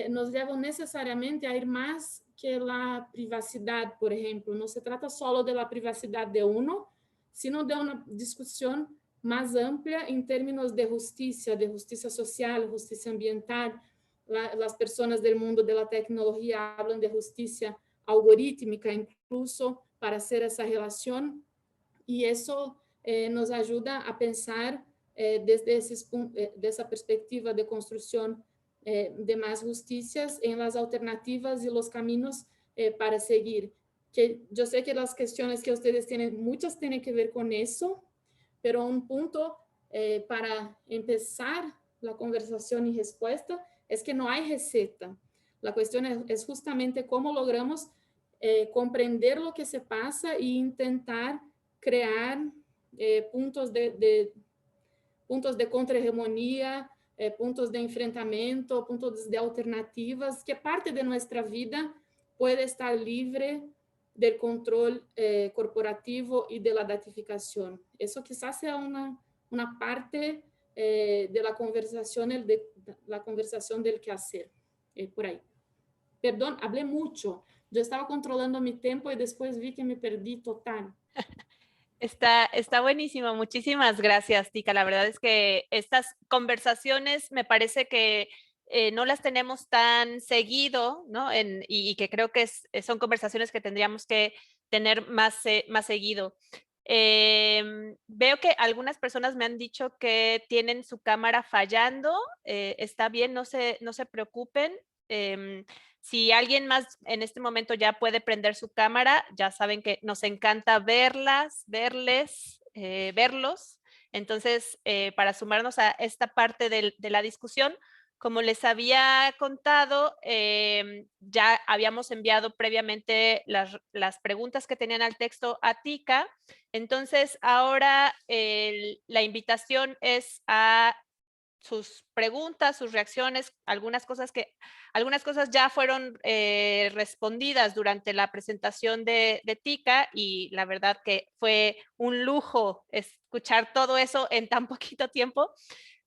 nos llevan necesariamente a ir más que la privacidad, por ejemplo. No se trata solo de la privacidad de uno, sino de una discusión más amplia en términos de justicia social, justicia ambiental. Las personas del mundo de la tecnología hablan de justicia algorítmica incluso para hacer esa relación, y eso nos ayuda a pensar desde esa perspectiva de construcción de más justicias en las alternativas y los caminos para seguir. Que yo sé que las cuestiones que ustedes tienen, muchas tienen que ver con eso, pero un punto para empezar la conversación y respuesta es que no hay receta. La cuestión es justamente cómo logramos comprender lo que se pasa e intentar crear puntos de contrahegemonía, puntos de enfrentamiento, puntos de alternativas, que parte de nuestra vida puede estar libre del control corporativo y de la datificación. Eso quizás sea una parte de la conversación del quehacer, por ahí. Perdón, hablé mucho. Yo estaba controlando mi tiempo y después vi que me perdí total. Está buenísimo. Muchísimas gracias, Tika. La verdad es que estas conversaciones me parece que no las tenemos tan seguido, ¿no? Y que creo que son conversaciones que tendríamos que tener más seguido. Veo que algunas personas me han dicho que tienen su cámara fallando. Está bien, no se preocupen. Si alguien más en este momento ya puede prender su cámara, ya saben que nos encanta verlos. Entonces, para sumarnos a esta parte de la discusión, como les había contado, ya habíamos enviado previamente las preguntas que tenían al texto a Tika. Entonces, ahora la invitación es a sus preguntas, sus reacciones, algunas cosas ya fueron respondidas durante la presentación de Tika, y la verdad que fue un lujo escuchar todo eso en tan poquito tiempo.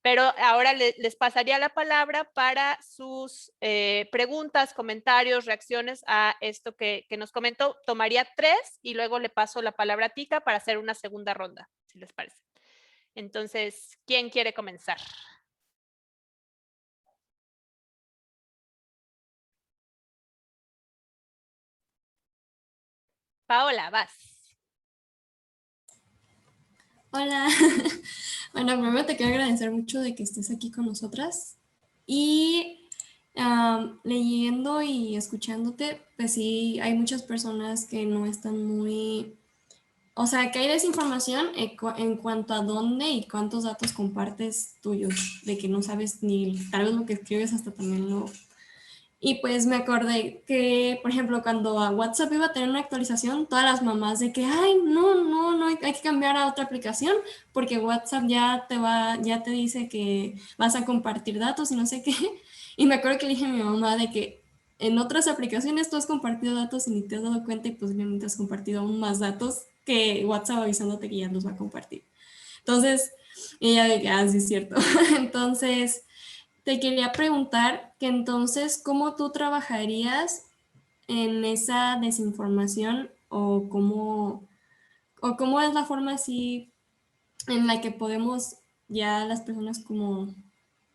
Pero ahora les pasaría la palabra para sus preguntas, comentarios, reacciones a esto que nos comentó. Tomaría 3 y luego le paso la palabra a Tika para hacer una segunda ronda, si les parece. Entonces, ¿quién quiere comenzar? Paola, vas. Hola. Bueno, primero te quiero agradecer mucho de que estés aquí con nosotras. Y leyendo y escuchándote, pues sí, hay muchas personas que no están muy... O sea, que hay desinformación en cuanto a dónde y cuántos datos compartes tuyos, de que no sabes ni tal vez lo que escribes hasta también lo... Y pues me acordé que, por ejemplo, cuando a WhatsApp iba a tener una actualización, todas las mamás de que, ay, no, hay que cambiar a otra aplicación porque WhatsApp ya te dice que vas a compartir datos y no sé qué. Y me acuerdo que le dije a mi mamá de que en otras aplicaciones tú has compartido datos y ni te has dado cuenta, y posiblemente has compartido aún más datos que WhatsApp avisándote que ya los va a compartir. Entonces, ella de que, sí es cierto. Entonces, te quería preguntar que entonces, ¿cómo tú trabajarías en esa desinformación o cómo es la forma así en la que podemos ya las personas como,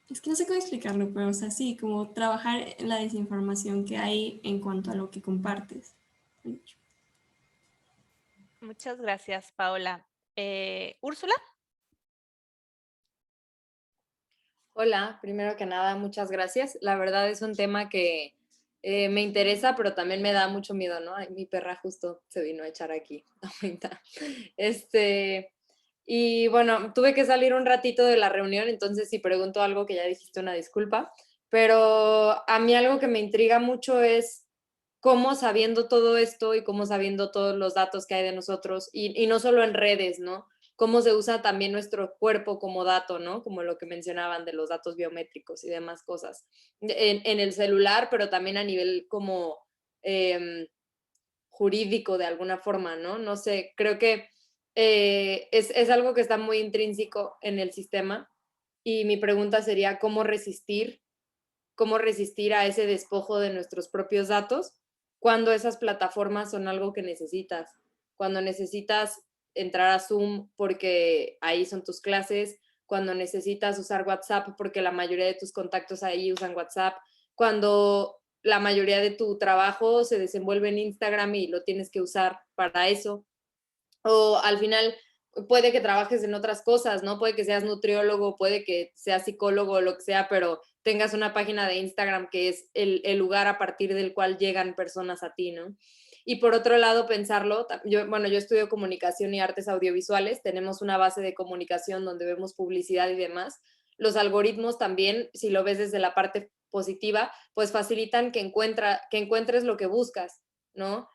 es que no sé cómo explicarlo, pero o sea, sí, como trabajar en la desinformación que hay en cuanto a lo que compartes? Muchas gracias, Paola. ¿Úrsula? Hola, primero que nada, muchas gracias. La verdad es un tema que me interesa, pero también me da mucho miedo, ¿no? Ay, mi perra justo se vino a echar aquí ahorita. Y bueno, tuve que salir un ratito de la reunión, entonces si pregunto algo que ya dijiste, una disculpa, pero a mí algo que me intriga mucho es cómo, sabiendo todo esto y cómo sabiendo todos los datos que hay de nosotros, y no solo en redes, ¿no? Cómo se usa también nuestro cuerpo como dato, ¿no? Como lo que mencionaban de los datos biométricos y demás cosas. En el celular, pero también a nivel como jurídico de alguna forma, ¿no? No sé, creo que es algo que está muy intrínseco en el sistema, y mi pregunta sería cómo resistir a ese despojo de nuestros propios datos cuando esas plataformas son algo que necesitas, cuando necesitas entrar a Zoom porque ahí son tus clases, cuando necesitas usar WhatsApp porque la mayoría de tus contactos ahí usan WhatsApp, cuando la mayoría de tu trabajo se desenvuelve en Instagram y lo tienes que usar para eso. O al final puede que trabajes en otras cosas, ¿no? Puede que seas nutriólogo, puede que seas psicólogo, lo que sea, pero tengas una página de Instagram que es el lugar a partir del cual llegan personas a ti, ¿no? Y por otro lado, pensarlo, yo estudio comunicación y artes audiovisuales, tenemos una base de comunicación donde vemos publicidad y demás. Los algoritmos también, si lo ves desde la parte positiva, pues facilitan que encuentres lo que buscas, ¿no?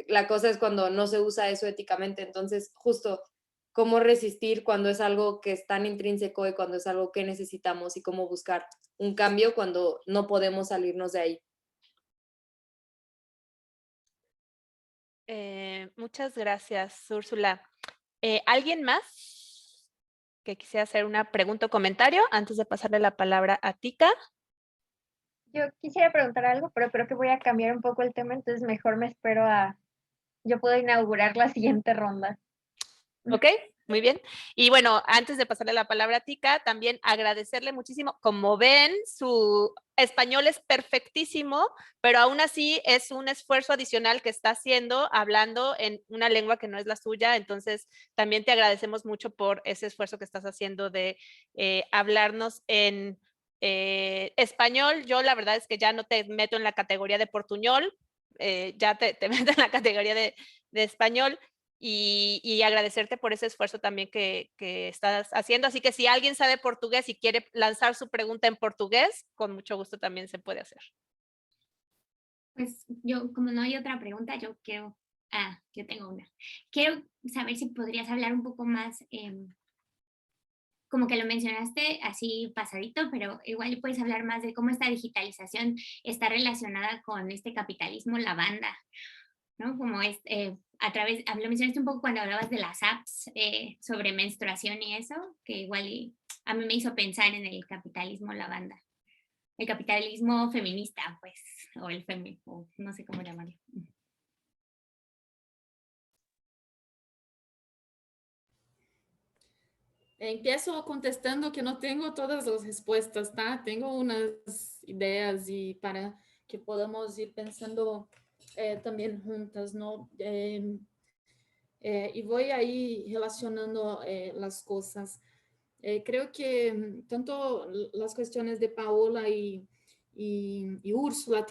La cosa es cuando no se usa eso éticamente, entonces justo cómo resistir cuando es algo que es tan intrínseco y cuando es algo que necesitamos y cómo buscar un cambio cuando no podemos salirnos de ahí. Muchas gracias, Úrsula. ¿Alguien más que quisiera hacer una pregunta o comentario antes de pasarle la palabra a Tika? Yo quisiera preguntar algo, pero creo que voy a cambiar un poco el tema, entonces mejor me espero a... Yo puedo inaugurar la siguiente ronda. Ok, muy bien. Y bueno, antes de pasarle la palabra a Tika, también agradecerle muchísimo. Como ven, su español es perfectísimo, pero aún así es un esfuerzo adicional que está haciendo hablando en una lengua que no es la suya. Entonces, también te agradecemos mucho por ese esfuerzo que estás haciendo de hablarnos en español. Yo la verdad es que ya no te meto en la categoría de portuñol, ya te meto en la categoría de español. Y agradecerte por ese esfuerzo también que estás haciendo. Así que si alguien sabe portugués y quiere lanzar su pregunta en portugués, con mucho gusto también se puede hacer. Pues yo, como no hay otra pregunta, yo tengo una. Quiero saber si podrías hablar un poco más, como que lo mencionaste así pasadito, pero igual puedes hablar más de cómo esta digitalización está relacionada con este capitalismo lavanda, ¿no? Como a través, lo mencionaste un poco cuando hablabas de las apps sobre menstruación y eso, que igual a mí me hizo pensar en el capitalismo lavanda. El capitalismo feminista, pues, o el o no sé cómo llamarlo. Empiezo contestando que no tengo todas las respuestas, ¿tá? Tengo unas ideas y para que podamos ir pensando también juntas, ¿no? Y voy ahí relacionando las cosas. Creo que tanto las cuestiones de Paola y Úrsula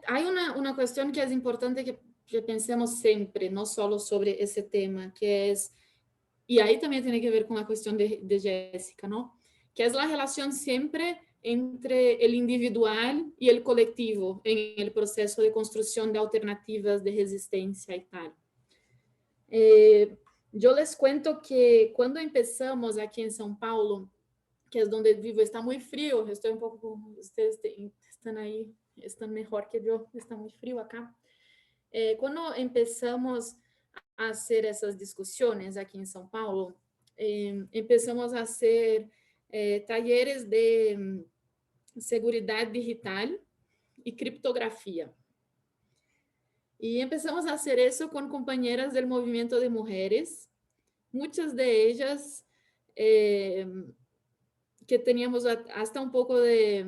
hay una cuestión que es importante que pensemos siempre, no solo sobre ese tema, que es, y ahí también tiene que ver con la cuestión de Jessica, ¿no? Que es la relación siempre entre el individual y el colectivo en el proceso de construcción de alternativas de resistencia y tal. Yo les cuento que cuando empezamos aquí en São Paulo, que es donde vivo, está muy frío, estoy un poco, ustedes están ahí, están mejor que yo, está muy frío acá. Cuando empezamos a hacer essas discussões aqui em São Paulo, empezamos a hacer talleres de seguridad digital y criptografía. Y empezamos a hacer eso con compañeras del movimiento de mujeres, muchas de ellas que teníamos hasta un poco de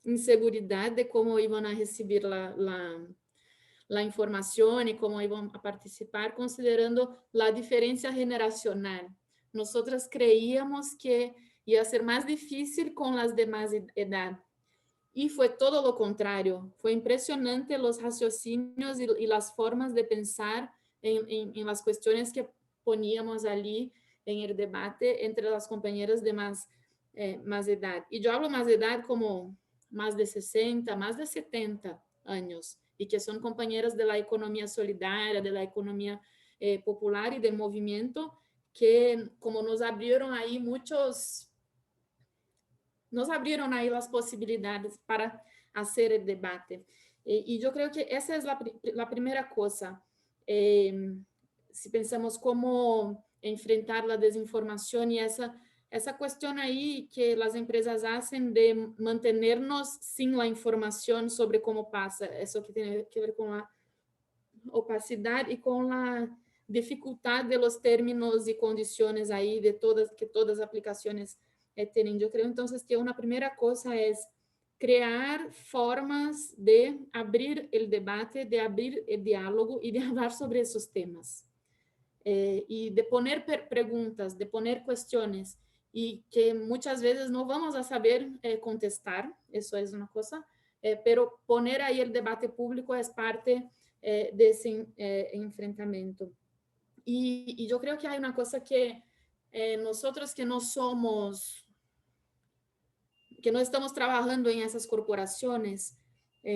inseguridad de cómo iban a recibir la información y cómo iban a participar, considerando la diferencia generacional. Nosotras creíamos que iba a ser más difícil con las de más edad. Y fue todo lo contrario. Fue impresionante los raciocinios y las formas de pensar en las cuestiones que poníamos allí en el debate entre las compañeras de más edad. Y yo hablo más edad como más de 60, más de 70 años, y que son compañeras de la economía solidaria, de la economía popular y del movimiento, que como nos abrieron ahí las posibilidades para hacer el debate. Y yo creo que esa es la primera cosa. Si pensamos cómo enfrentar la desinformación y esa cuestión ahí que las empresas hacen de mantenernos sin la información sobre cómo pasa, eso que tiene que ver con la opacidad y con dificultad de los términos y condiciones ahí de que todas las aplicaciones tienen. Yo creo entonces que una primera cosa es crear formas de abrir el debate, de abrir el diálogo y de hablar sobre esos temas. Y de poner preguntas, de poner cuestiones, y que muchas veces no vamos a saber contestar, eso es una cosa, pero poner ahí el debate público es parte de ese enfrentamiento. Y yo creo que hay una cosa que nosotros que no somos, que no estamos trabajando en esas corporaciones,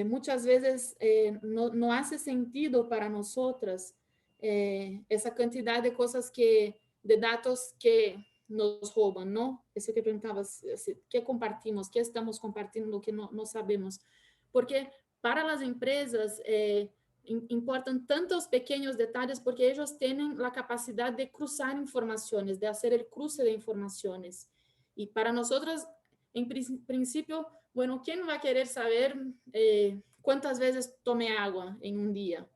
muchas veces no hace sentido para nosotras esa cantidad de cosas de datos que nos roban, ¿no? Eso que preguntabas, ¿qué compartimos? ¿Qué estamos compartiendo que no sabemos? Porque para las empresas importan tantos pequeños detalles porque ellos tienen la capacidad de cruzar informaciones, de hacer el cruce de informaciones. Y para nosotros, en principio, bueno, ¿quién va a querer saber cuántas veces tomé agua en un día?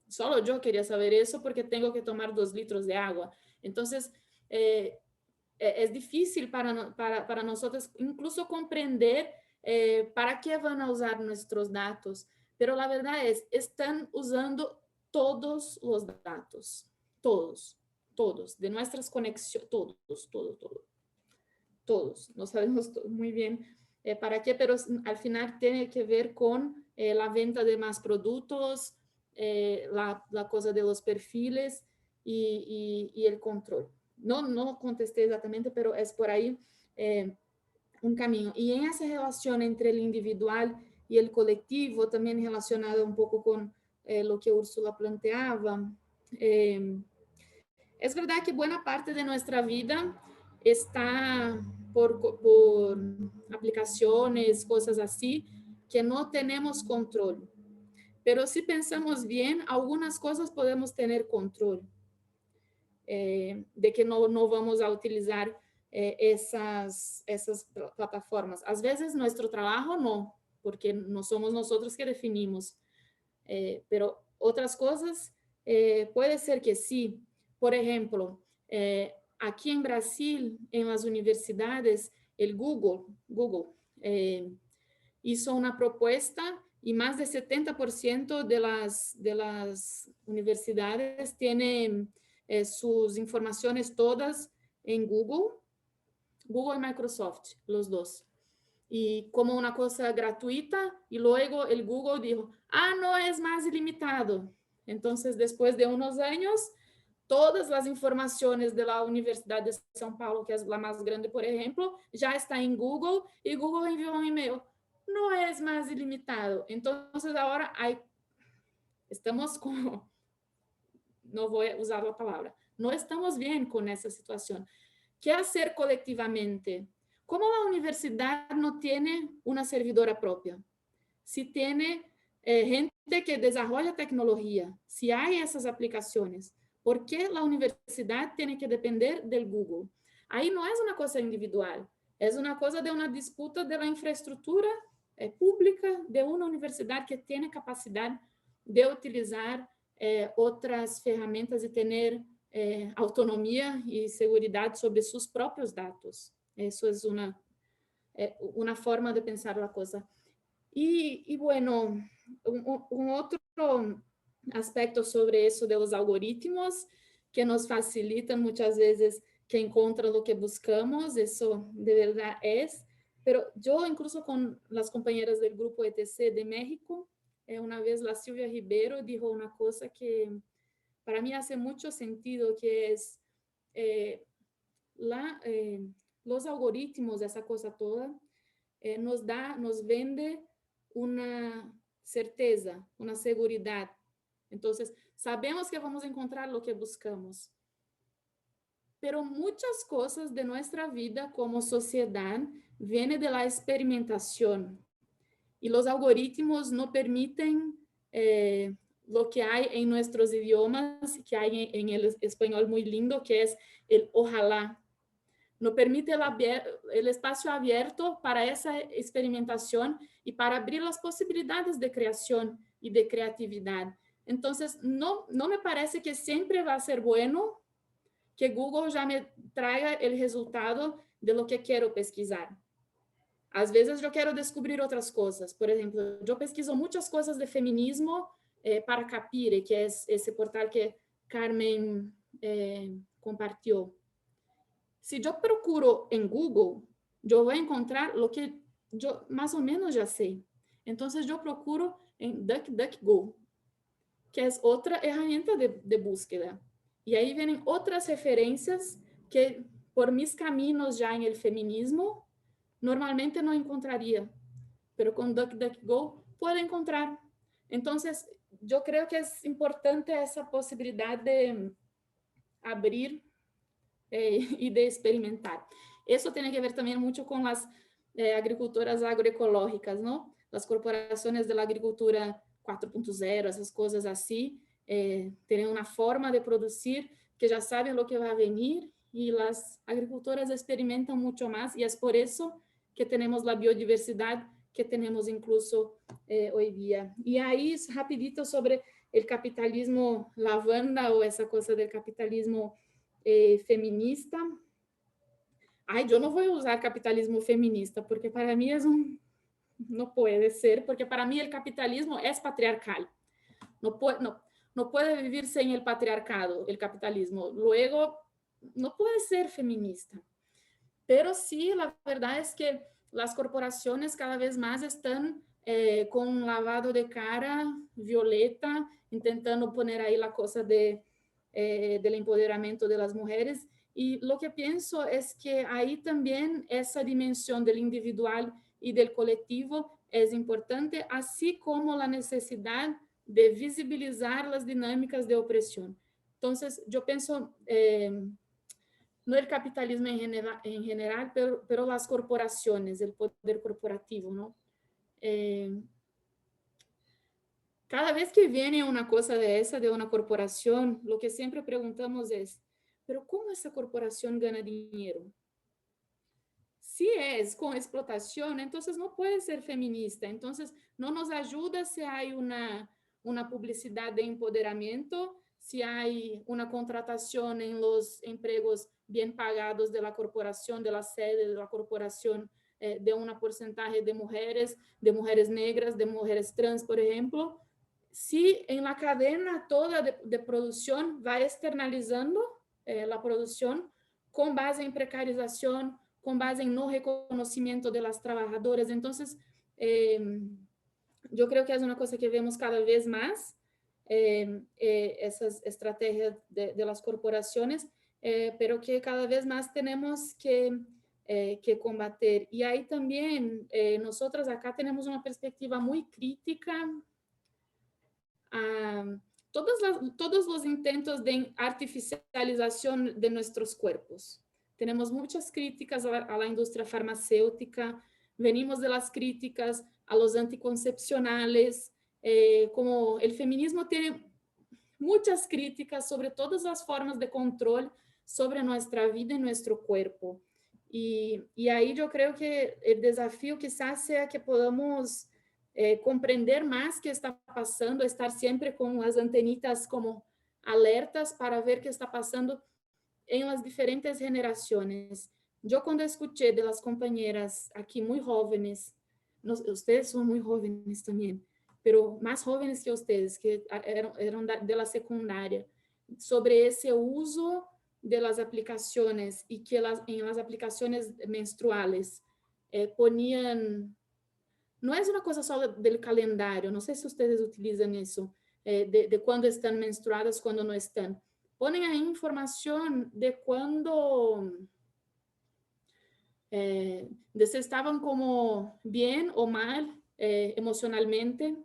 Solo yo quería saber eso porque tengo que tomar 2 litros de agua. Entonces, es difícil para nosotros incluso comprender para qué van a usar nuestros datos. Pero la verdad es, están usando todos los datos, todos, de nuestras conexiones, todos. No sabemos muy bien para qué, pero al final tiene que ver con la venta de más productos, la cosa de los perfiles y el control. No contesté exactamente, pero es por ahí un camino. Y en esa relación entre el individual y el colectivo, también relacionado un poco con lo que Úrsula planteaba, es verdad que buena parte de nuestra vida está por aplicaciones, cosas así, que no tenemos control. Pero si pensamos bien, algunas cosas podemos tener control. De que no vamos a utilizar esas plataformas. Às vezes nuestro trabajo no, porque no somos nosotros que definimos. Pero otras cosas puede ser que sí. Por ejemplo, aquí en Brasil, en las universidades, el Google hizo una propuesta y más de 70% de las universidades tienen sus informaciones todas en Google y Microsoft, los dos. Y como una cosa gratuita, y luego el Google dijo, no es más ilimitado. Entonces, después de unos años, todas las informaciones de la Universidad de São Paulo, que es la más grande, por ejemplo, ya está en Google, y Google envió un email, no es más ilimitado. Entonces, ahora estamos como, no voy a usar la palabra, no estamos bien con esa situación. ¿Qué hacer colectivamente? Como la universidad no tiene una servidora propia, si tiene gente que desarrolla tecnología, si hay esas aplicaciones, ¿por qué la universidad tiene que depender del Google? Ahí no es una cosa individual, es una cosa de una disputa de la infraestructura pública de una universidad que tiene capacidad de utilizar otras ferramentas y tener autonomía y seguridad sobre sus propios datos. Eso es una forma de pensar la cosa. Y bueno, un otro aspecto sobre eso de los algoritmos que nos facilitan muchas veces que encuentran lo que buscamos, eso de verdad es. Pero yo incluso con las compañeras del grupo ETC de México, una vez la Silvia Ribeiro dijo una cosa que para mí hace mucho sentido, que es los algoritmos, esa cosa toda, nos vende una certeza, una seguridad. Entonces, sabemos que vamos a encontrar lo que buscamos. Pero muchas cosas de nuestra vida como sociedad vienen de la experimentación. Y los algoritmos no permiten lo que hay en nuestros idiomas, que hay en el español muy lindo, que es el ojalá. No permite el espacio abierto para esa experimentación y para abrir las posibilidades de creación y de creatividad. Entonces, no me parece que siempre va a ser bueno que Google ya me traiga el resultado de lo que quiero pesquisar. Às vezes eu quero descobrir outras coisas. Por exemplo, eu pesquiso muitas coisas de feminismo para Capire, que é esse portal que Carmen compartilhou. Se eu procuro em Google, eu vou encontrar o que eu mais ou menos já sei. Então, eu procuro em DuckDuckGo, que é outra ferramenta de búsqueda. E aí vêm outras referências que, por mis caminhos já em el feminismo, normalmente não encontraria, pero com DuckDuckGo puedo encontrar. Então, eu creio que é importante essa possibilidade de abrir e de experimentar. Isso tem que ver também muito com as agricultoras agroecológicas, não? As corporações da agricultura 4.0, essas coisas assim, têm uma forma de produzir que já sabem o que vai vir e as agricultoras experimentam muito mais e é por isso que temos a biodiversidade que temos incluso hoje dia. E aí, rapidito sobre o capitalismo lavanda ou essa coisa do capitalismo feminista. Ai, eu não vou usar capitalismo feminista, porque para mim não pode ser, porque para mim o capitalismo é patriarcal. Não pode viver sem o patriarcado, o capitalismo. Luego, não pode ser feminista. Pero sí, la verdad es que las corporaciones cada vez más están con un lavado de cara violeta, intentando poner ahí la cosa del empoderamiento de las mujeres. Y lo que pienso es que ahí también esa dimensión del individual y del colectivo es importante, así como la necesidad de visibilizar las dinámicas de opresión. Entonces, yo pienso... no el capitalismo en general, pero las corporaciones, el poder corporativo, ¿no? Cada vez que viene una cosa de esa, de una corporación, lo que siempre preguntamos es, ¿pero cómo esa corporación gana dinero? Si es con explotación, entonces no puede ser feminista. Entonces, no nos ayuda si hay una publicidad de empoderamiento, si hay una contratación en los empleos bien pagados de la corporación, de la sede de la corporación, de un porcentaje de mujeres negras, de mujeres trans, por ejemplo. Si en la cadena toda de producción va externalizando la producción con base en precarización, con base en no reconocimiento de las trabajadoras. Entonces, yo creo que es una cosa que vemos cada vez más, esas estrategias de las corporaciones, pero que cada vez más tenemos que combater. Y ahí también nosotros acá tenemos una perspectiva muy crítica a todos los intentos de artificialización de nuestros cuerpos. Tenemos muchas críticas a la industria farmacéutica, venimos de las críticas a los anticoncepcionales, como el feminismo tiene muchas críticas sobre todas las formas de control sobre nuestra vida y nuestro cuerpo. Y ahí yo creo que el desafío quizás sea que podamos comprender más qué está pasando, estar siempre con las antenitas como alertas para ver qué está pasando en las diferentes generaciones. Yo cuando escuché de las compañeras aquí muy jóvenes, ustedes son muy jóvenes también, pero más jóvenes que ustedes, que eran de la secundaria, sobre ese uso de las aplicaciones y que en las aplicaciones menstruales ponían, no es una cosa solo del calendario, no sé si ustedes utilizan eso, de cuándo están menstruadas, cuándo no están. Ponen ahí información de cuándo, de si estaban como bien o mal emocionalmente.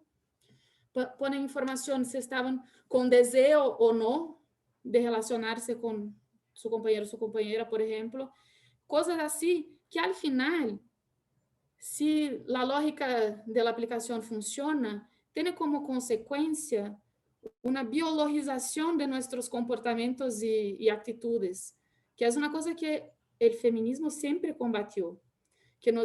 Ponen información si estaban con deseo o no de relacionarse con su compañero o su compañera, por ejemplo. Cosas así que al final, si la lógica de la aplicación funciona, tiene como consecuencia una biologización de nuestros comportamientos y actitudes, que es una cosa que el feminismo siempre combatió, que no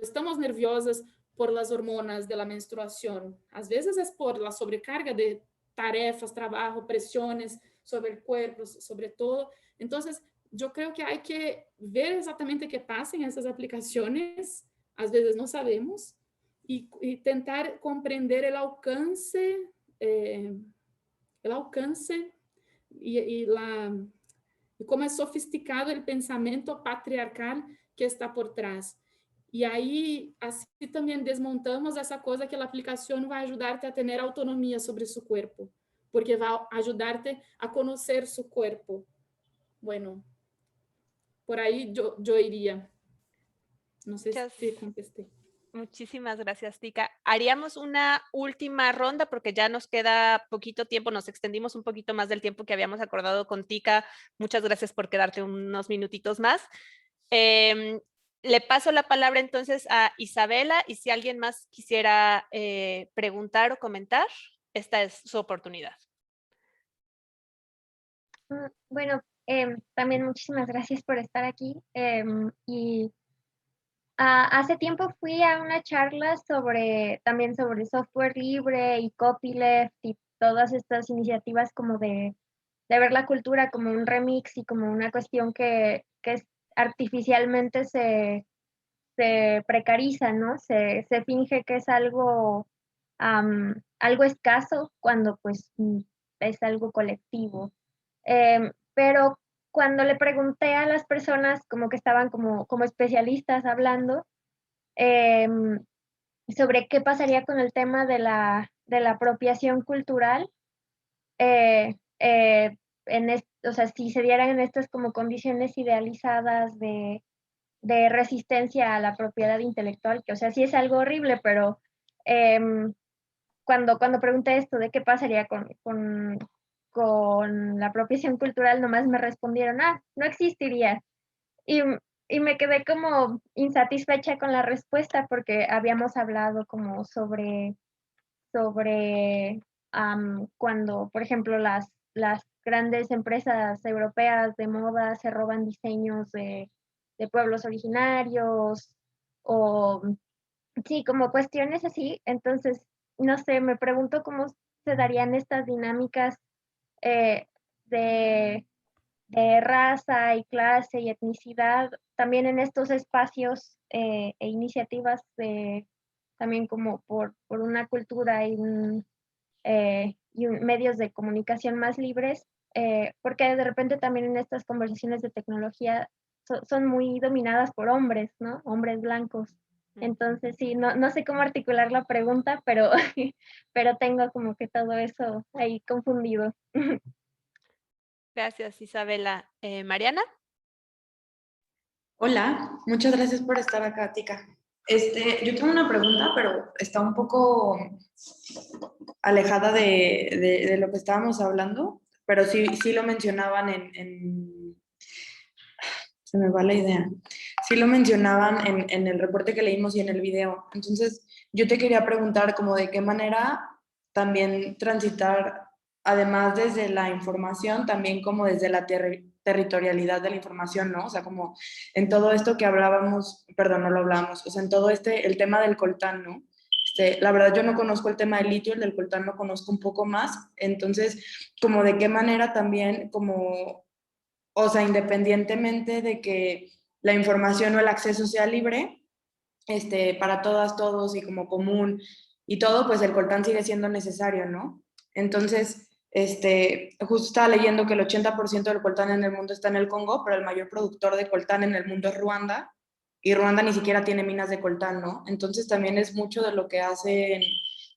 estamos nerviosas por las hormonas de la menstruación. A veces es por la sobrecarga de tarefas, trabajo, presiones sobre el cuerpo, sobre todo. Entonces, yo creo que hay que ver exactamente qué pasa en esas aplicaciones, a veces no sabemos, y tentar comprender el alcance y cómo es sofisticado el pensamiento patriarcal que está por trás. Y ahí, así también desmontamos esa cosa que la aplicación va a ayudarte a tener autonomía sobre su cuerpo, porque va a ayudarte a conocer su cuerpo. Bueno, por ahí yo iría. No sé si contesté. Muchísimas gracias, Tika. Haríamos una última ronda porque ya nos queda poquito tiempo, nos extendimos un poquito más del tiempo que habíamos acordado con Tika. Muchas gracias por quedarte unos minutitos más. Le paso la palabra entonces a Isabela y si alguien más quisiera preguntar o comentar, esta es su oportunidad. Bueno, también muchísimas gracias por estar aquí. Hace tiempo fui a una charla también sobre software libre y copyleft y todas estas iniciativas como de ver la cultura como un remix y como una cuestión que artificialmente se precariza, ¿no? Se finge que es algo escaso cuando pues es algo colectivo. Pero cuando le pregunté a las personas como que estaban como especialistas hablando sobre qué pasaría con el tema de la apropiación cultural, o sea, si se dieran en estas como condiciones idealizadas de resistencia a la propiedad intelectual, que o sea, sí es algo horrible, pero cuando pregunté esto de qué pasaría con la apropiación cultural, nomás me respondieron, no existiría. Y me quedé como insatisfecha con la respuesta porque habíamos hablado como sobre cuando, por ejemplo, las grandes empresas europeas de moda se roban diseños de pueblos originarios o sí, como cuestiones así. Entonces, no sé, me pregunto cómo se darían estas dinámicas eh, de raza y clase y etnicidad también en estos espacios e iniciativas también como por una cultura y medios de comunicación más libres, porque de repente también en estas conversaciones de tecnología son muy dominadas por hombres, ¿no? Hombres blancos. Entonces, sí, no sé cómo articular la pregunta, pero, pero tengo como que todo eso ahí confundido. Gracias, Isabela. Mariana. Hola, muchas gracias por estar acá, Tika. Yo tengo una pregunta, pero está un poco alejada de lo que estábamos hablando, pero sí lo mencionaban se me va la idea. Sí lo mencionaban en el reporte que leímos y en el video. Entonces, yo te quería preguntar como de qué manera también transitar, además desde la información, también como desde la territorialidad de la información, ¿no? O sea, como en todo esto que hablábamos, perdón, no lo hablábamos, o sea, en todo el tema del coltán, ¿no? La verdad yo no conozco el tema del litio, el del coltán lo conozco un poco más, entonces, como de qué manera también, como, o sea, independientemente de que la información o el acceso sea libre, para todas, todos y como común y todo, pues el coltán sigue siendo necesario, ¿no? Entonces, justo estaba leyendo que el 80% del coltán en el mundo está en el Congo, pero el mayor productor de coltán en el mundo es Ruanda, y Ruanda ni siquiera tiene minas de coltán, ¿no? Entonces también es mucho de lo que hacen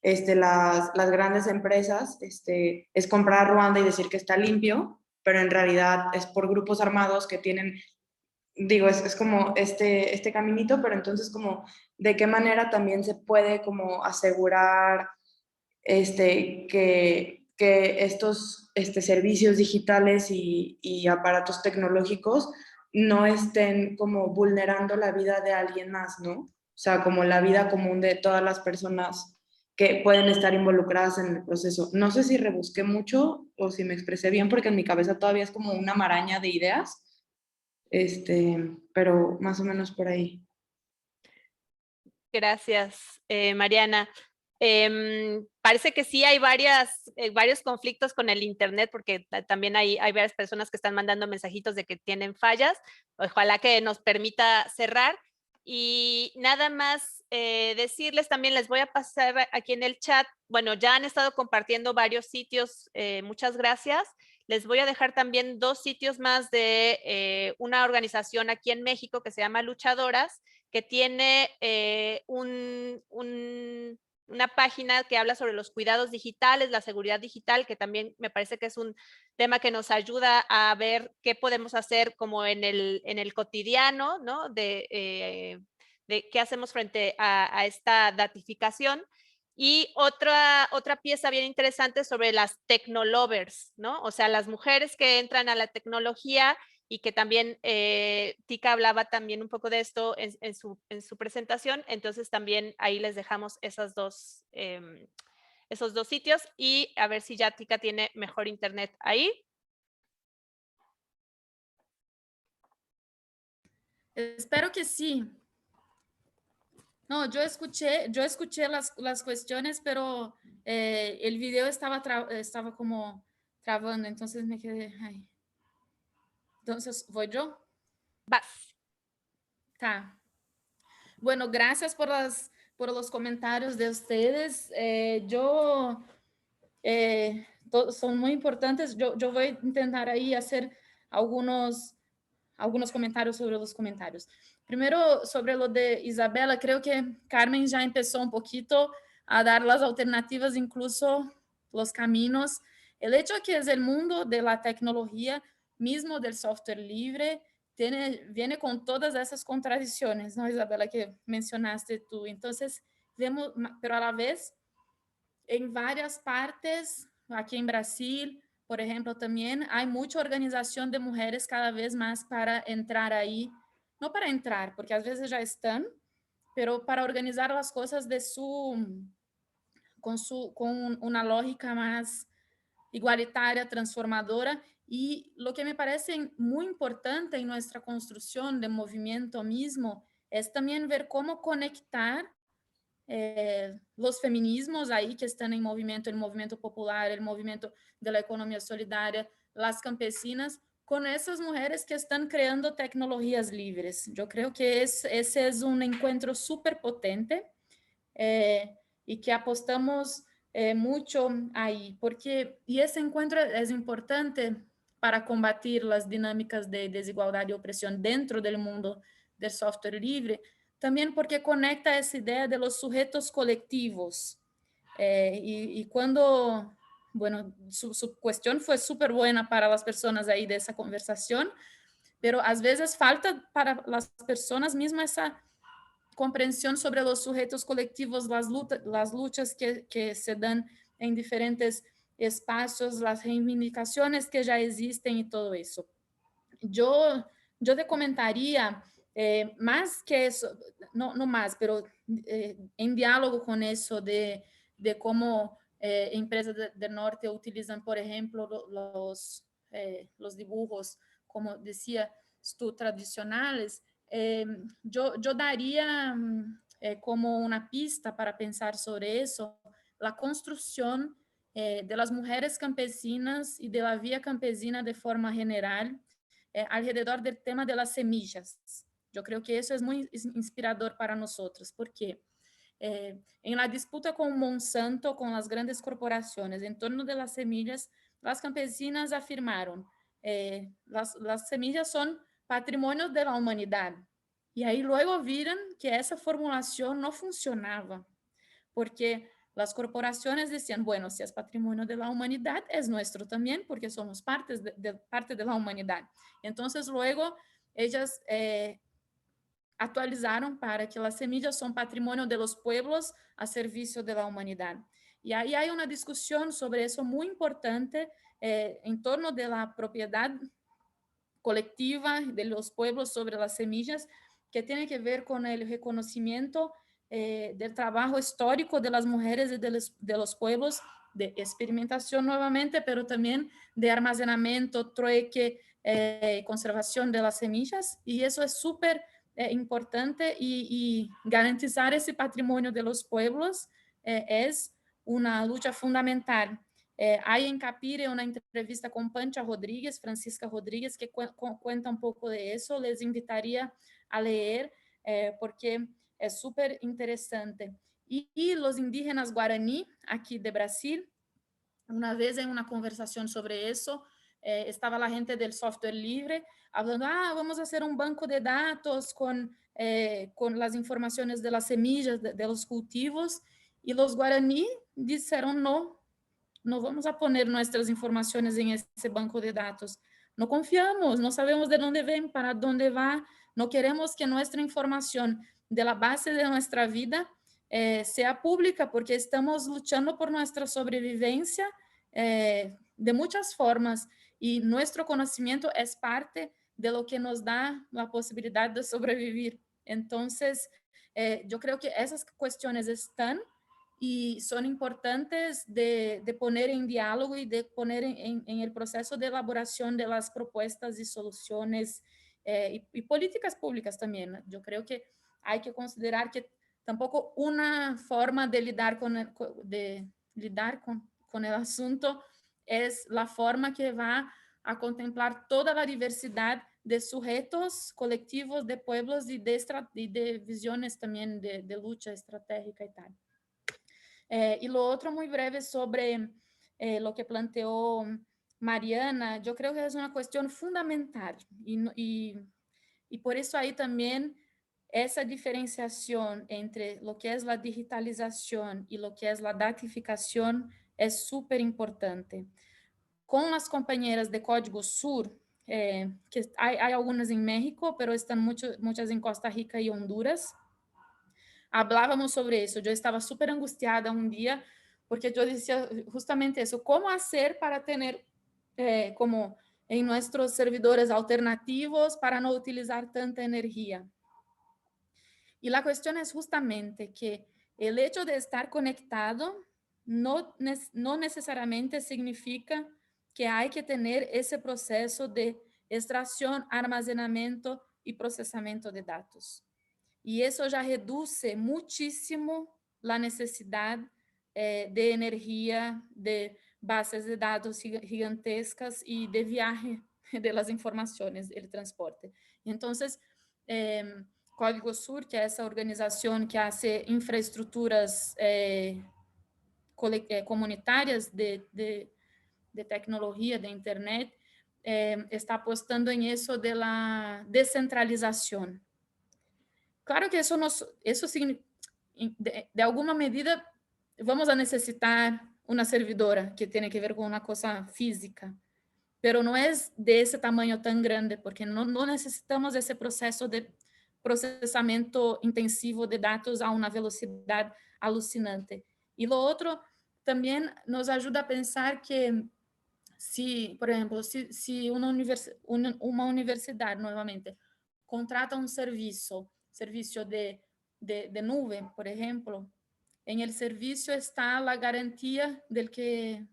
las grandes empresas, es comprar a Ruanda y decir que está limpio, pero en realidad es por grupos armados que tienen, digo, es como este caminito, pero entonces como de qué manera también se puede como asegurar que estos servicios digitales y aparatos tecnológicos no estén como vulnerando la vida de alguien más, ¿no? O sea, como la vida común de todas las personas que pueden estar involucradas en el proceso. No sé si rebusqué mucho o si me expresé bien, porque en mi cabeza todavía es como una maraña de ideas, pero más o menos por ahí. Gracias, Mariana. Parece que sí hay varios conflictos con el Internet, porque también hay varias personas que están mandando mensajitos de que tienen fallas. Ojalá que nos permita cerrar. Y nada más decirles, también les voy a pasar aquí en el chat, bueno, ya han estado compartiendo varios sitios, muchas gracias. Les voy a dejar también 2 sitios más de una organización aquí en México que se llama Luchadoras, que tiene una página que habla sobre los cuidados digitales, la seguridad digital, que también me parece que es un tema que nos ayuda a ver qué podemos hacer como en el cotidiano, ¿no? De qué hacemos frente a esta datificación. Y otra pieza bien interesante sobre las technolovers, ¿no? O sea, las mujeres que entran a la tecnología y que también Tika hablaba también un poco de esto en su presentación. Entonces también ahí les dejamos esos dos sitios y a ver si ya Tika tiene mejor internet ahí. Espero que sí. No, yo escuché las cuestiones, pero el video estaba como trabando, entonces me quedé, ay. Entonces, ¿voy yo? Vas. Tá. Bueno, gracias por los comentarios de ustedes. Son muy importantes. Yo voy a intentar ahí hacer algunos comentarios sobre los comentarios. Primero, sobre lo de Isabela, creo que Carmen ya empezó un poquito a dar las alternativas, incluso los caminos. El hecho que es el mundo de la tecnología, mismo del software libre, viene con todas esas contradicciones, ¿no, Isabela, que mencionaste tú? Entonces, vemos, pero a la vez, en varias partes, aquí en Brasil, por ejemplo, también hay mucha organización de mujeres cada vez más para entrar ahí, no para entrar, porque a veces ya están, pero para organizar las cosas con una lógica más igualitaria, transformadora. Y lo que me parece muy importante en nuestra construcción de movimiento mismo es también ver cómo conectar los feminismos ahí que están en movimiento, el movimiento popular, el movimiento de la economía solidaria, las campesinas, con esas mujeres que están creando tecnologías libres. Yo creo que ese es un encuentro súper potente y que apostamos mucho ahí, y ese encuentro es importante para combatir las dinámicas de desigualdad y opresión dentro del mundo del software libre, también porque conecta esa idea de los sujetos colectivos. Y cuando, bueno, su cuestión fue súper buena para las personas ahí de esa conversación, pero a veces falta para las personas mismas esa comprensión sobre los sujetos colectivos, las luchas que se dan en diferentes espacios, las reivindicaciones que ya existen y todo eso. Yo te comentaría más que eso, no más, pero en diálogo con eso de cómo empresas del norte utilizan, por ejemplo, los dibujos, como decías tú, tradicionales. Yo daría como una pista para pensar sobre eso, la construcción de las mujeres campesinas y de la vía campesina de forma general, alrededor del tema de las semillas. Yo creo que eso es muy inspirador para nosotros, porque en la disputa con Monsanto, con las grandes corporaciones en torno de las semillas, las campesinas afirmaron, las semillas son patrimonio de la humanidad. Y ahí luego vieron que esa formulación no funcionaba, porque las corporaciones decían, bueno, si es patrimonio de la humanidad, es nuestro también, porque somos parte de la humanidad. Entonces, luego, ellas actualizaron para que las semillas son patrimonio de los pueblos a servicio de la humanidad. Y ahí hay una discusión sobre eso muy importante en torno de la propiedad colectiva de los pueblos sobre las semillas, que tiene que ver con el reconocimiento del trabajo histórico de las mujeres y de los pueblos, de experimentación nuevamente, pero también de almacenamiento, trueque, conservación de las semillas, y eso es súper importante, y garantizar ese patrimonio de los pueblos es una lucha fundamental. Hay en Capire una entrevista con Pancha Rodríguez, Francisca Rodríguez, que cuenta un poco de eso. Les invitaría a leer porque es súper interesante. Y los indígenas guaraní, aquí de Brasil, una vez en una conversación sobre eso, estaba la gente del software libre hablando, vamos a hacer un banco de datos con las informaciones de las semillas, de los cultivos, y los guaraní dijeron, no vamos a poner nuestras informaciones en ese banco de datos. No confiamos, no sabemos de dónde ven, para dónde va, no queremos que nuestra información de la base de nuestra vida sea pública, porque estamos luchando por nuestra sobrevivencia de muchas formas, y nuestro conocimiento es parte de lo que nos da la posibilidad de sobrevivir. Entonces, yo creo que esas cuestiones están y son importantes de poner en diálogo y de poner en el proceso de elaboración de las propuestas y soluciones y políticas públicas también. Yo creo que hay que considerar que tampoco una forma de lidar con el asunto es la forma que va a contemplar toda la diversidad de sujetos colectivos, de pueblos y de visiones también de lucha estratégica y tal. Y lo otro muy breve sobre lo que planteó Mariana, yo creo que es una cuestión fundamental y por eso ahí también esa diferenciación entre lo que es la digitalización y lo que es la datificación es súper importante. Con las compañeras de Código Sur, que hay algunas en México, pero están muchas en Costa Rica y Honduras, hablábamos sobre eso. Yo estaba súper angustiada un día porque yo decía justamente eso, ¿cómo hacer para tener como en nuestros servidores alternativos para no utilizar tanta energía? Y la cuestión es justamente que el hecho de estar conectado no necesariamente significa que hay que tener ese proceso de extracción, almacenamiento y procesamiento de datos. Y eso ya reduce muchísimo la necesidad de energía, de bases de datos gigantescas y de viaje de las informaciones, el transporte. Entonces, Código Sur, que es esa organización que hace infraestructuras comunitarias de tecnología, de Internet, está apostando en eso de la descentralización. Claro que eso de alguma medida vamos a necesitar una servidora que tiene que ver con una cosa física, pero no es de ese tamaño tan grande, porque no necesitamos ese proceso de procesamiento intensivo de datos a una velocidad alucinante. Y lo otro también nos ayuda a pensar que si, por ejemplo, si una universidad nuevamente contrata un servicio de nube, por ejemplo, en el servicio está la garantía del que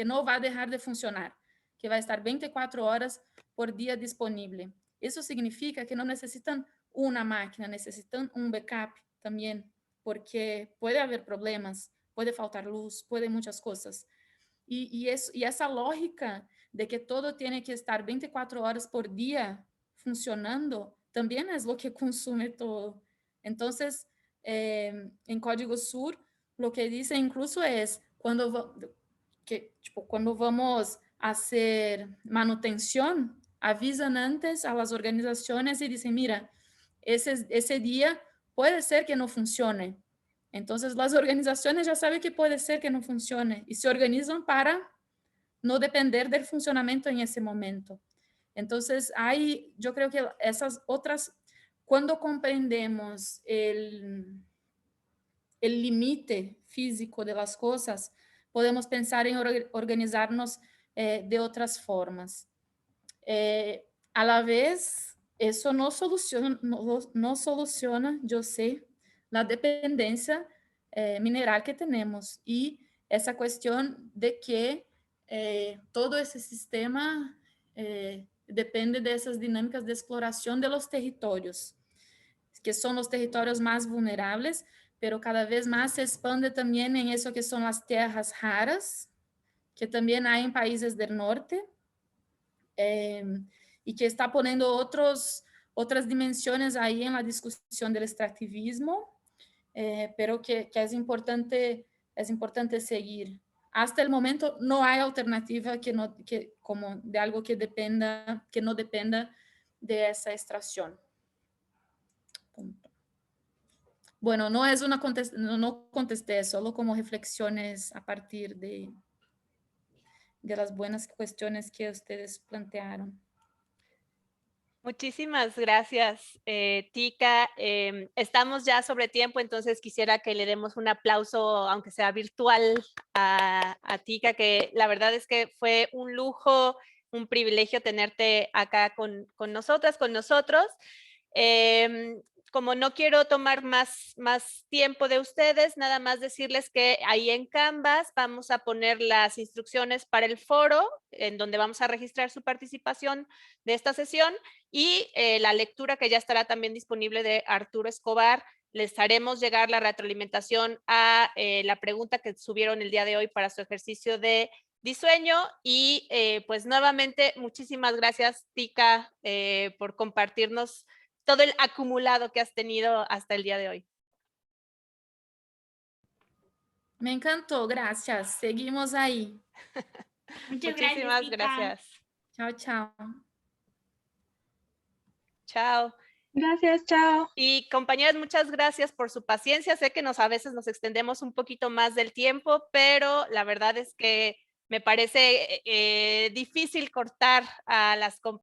no va a dejar de funcionar, que va a estar 24 horas por día disponible. Eso significa que no necesitan una máquina, necesitan un backup también, porque puede haber problemas, puede faltar luz, puede muchas cosas. Y esa lógica de que todo tiene que estar 24 horas por día funcionando, también es lo que consume todo. Entonces, en Código Sur, lo que dice incluso es, cuando vamos a hacer manutención, avisan antes a las organizaciones y dicen, mira, ese día puede ser que no funcione. Entonces, las organizaciones ya saben que puede ser que no funcione y se organizan para no depender del funcionamiento en ese momento. Entonces, yo creo que esas otras, cuando comprendemos el límite físico de las cosas, podemos pensar en organizarnos de otras formas. A la vez, eso no soluciona, yo sé, la dependencia mineral que tenemos y esa cuestión de que todo ese sistema depende de esas dinámicas de exploración de los territorios, que son los territorios más vulnerables, pero cada vez más se expande también en eso que son las tierras raras, que también hay en países del norte, y que está poniendo otras dimensiones ahí en la discusión del extractivismo, pero que es importante seguir. Hasta el momento no hay alternativa como de algo que no dependa de esa extracción. Punto. Bueno, no es no contesté, solo como reflexiones a partir de las buenas cuestiones que ustedes plantearon. Muchísimas gracias, Tika. Estamos ya sobre tiempo, entonces quisiera que le demos un aplauso, aunque sea virtual, a Tika, que la verdad es que fue un lujo, un privilegio tenerte acá con nosotras, con nosotros. Como no quiero tomar más tiempo de ustedes, nada más decirles que ahí en Canvas vamos a poner las instrucciones para el foro, en donde vamos a registrar su participación de esta sesión, y la lectura que ya estará también disponible de Arturo Escobar. Les haremos llegar la retroalimentación a la pregunta que subieron el día de hoy para su ejercicio de disueño, y pues nuevamente muchísimas gracias, Tika, por compartirnos todo el acumulado que has tenido hasta el día de hoy. Me encantó, gracias. Seguimos ahí. Muchísimas gracias. Chao, chao. Chao. Gracias, chao. Y compañeras, muchas gracias por su paciencia. Sé que a veces nos extendemos un poquito más del tiempo, pero la verdad es que me parece difícil cortar a las compañeras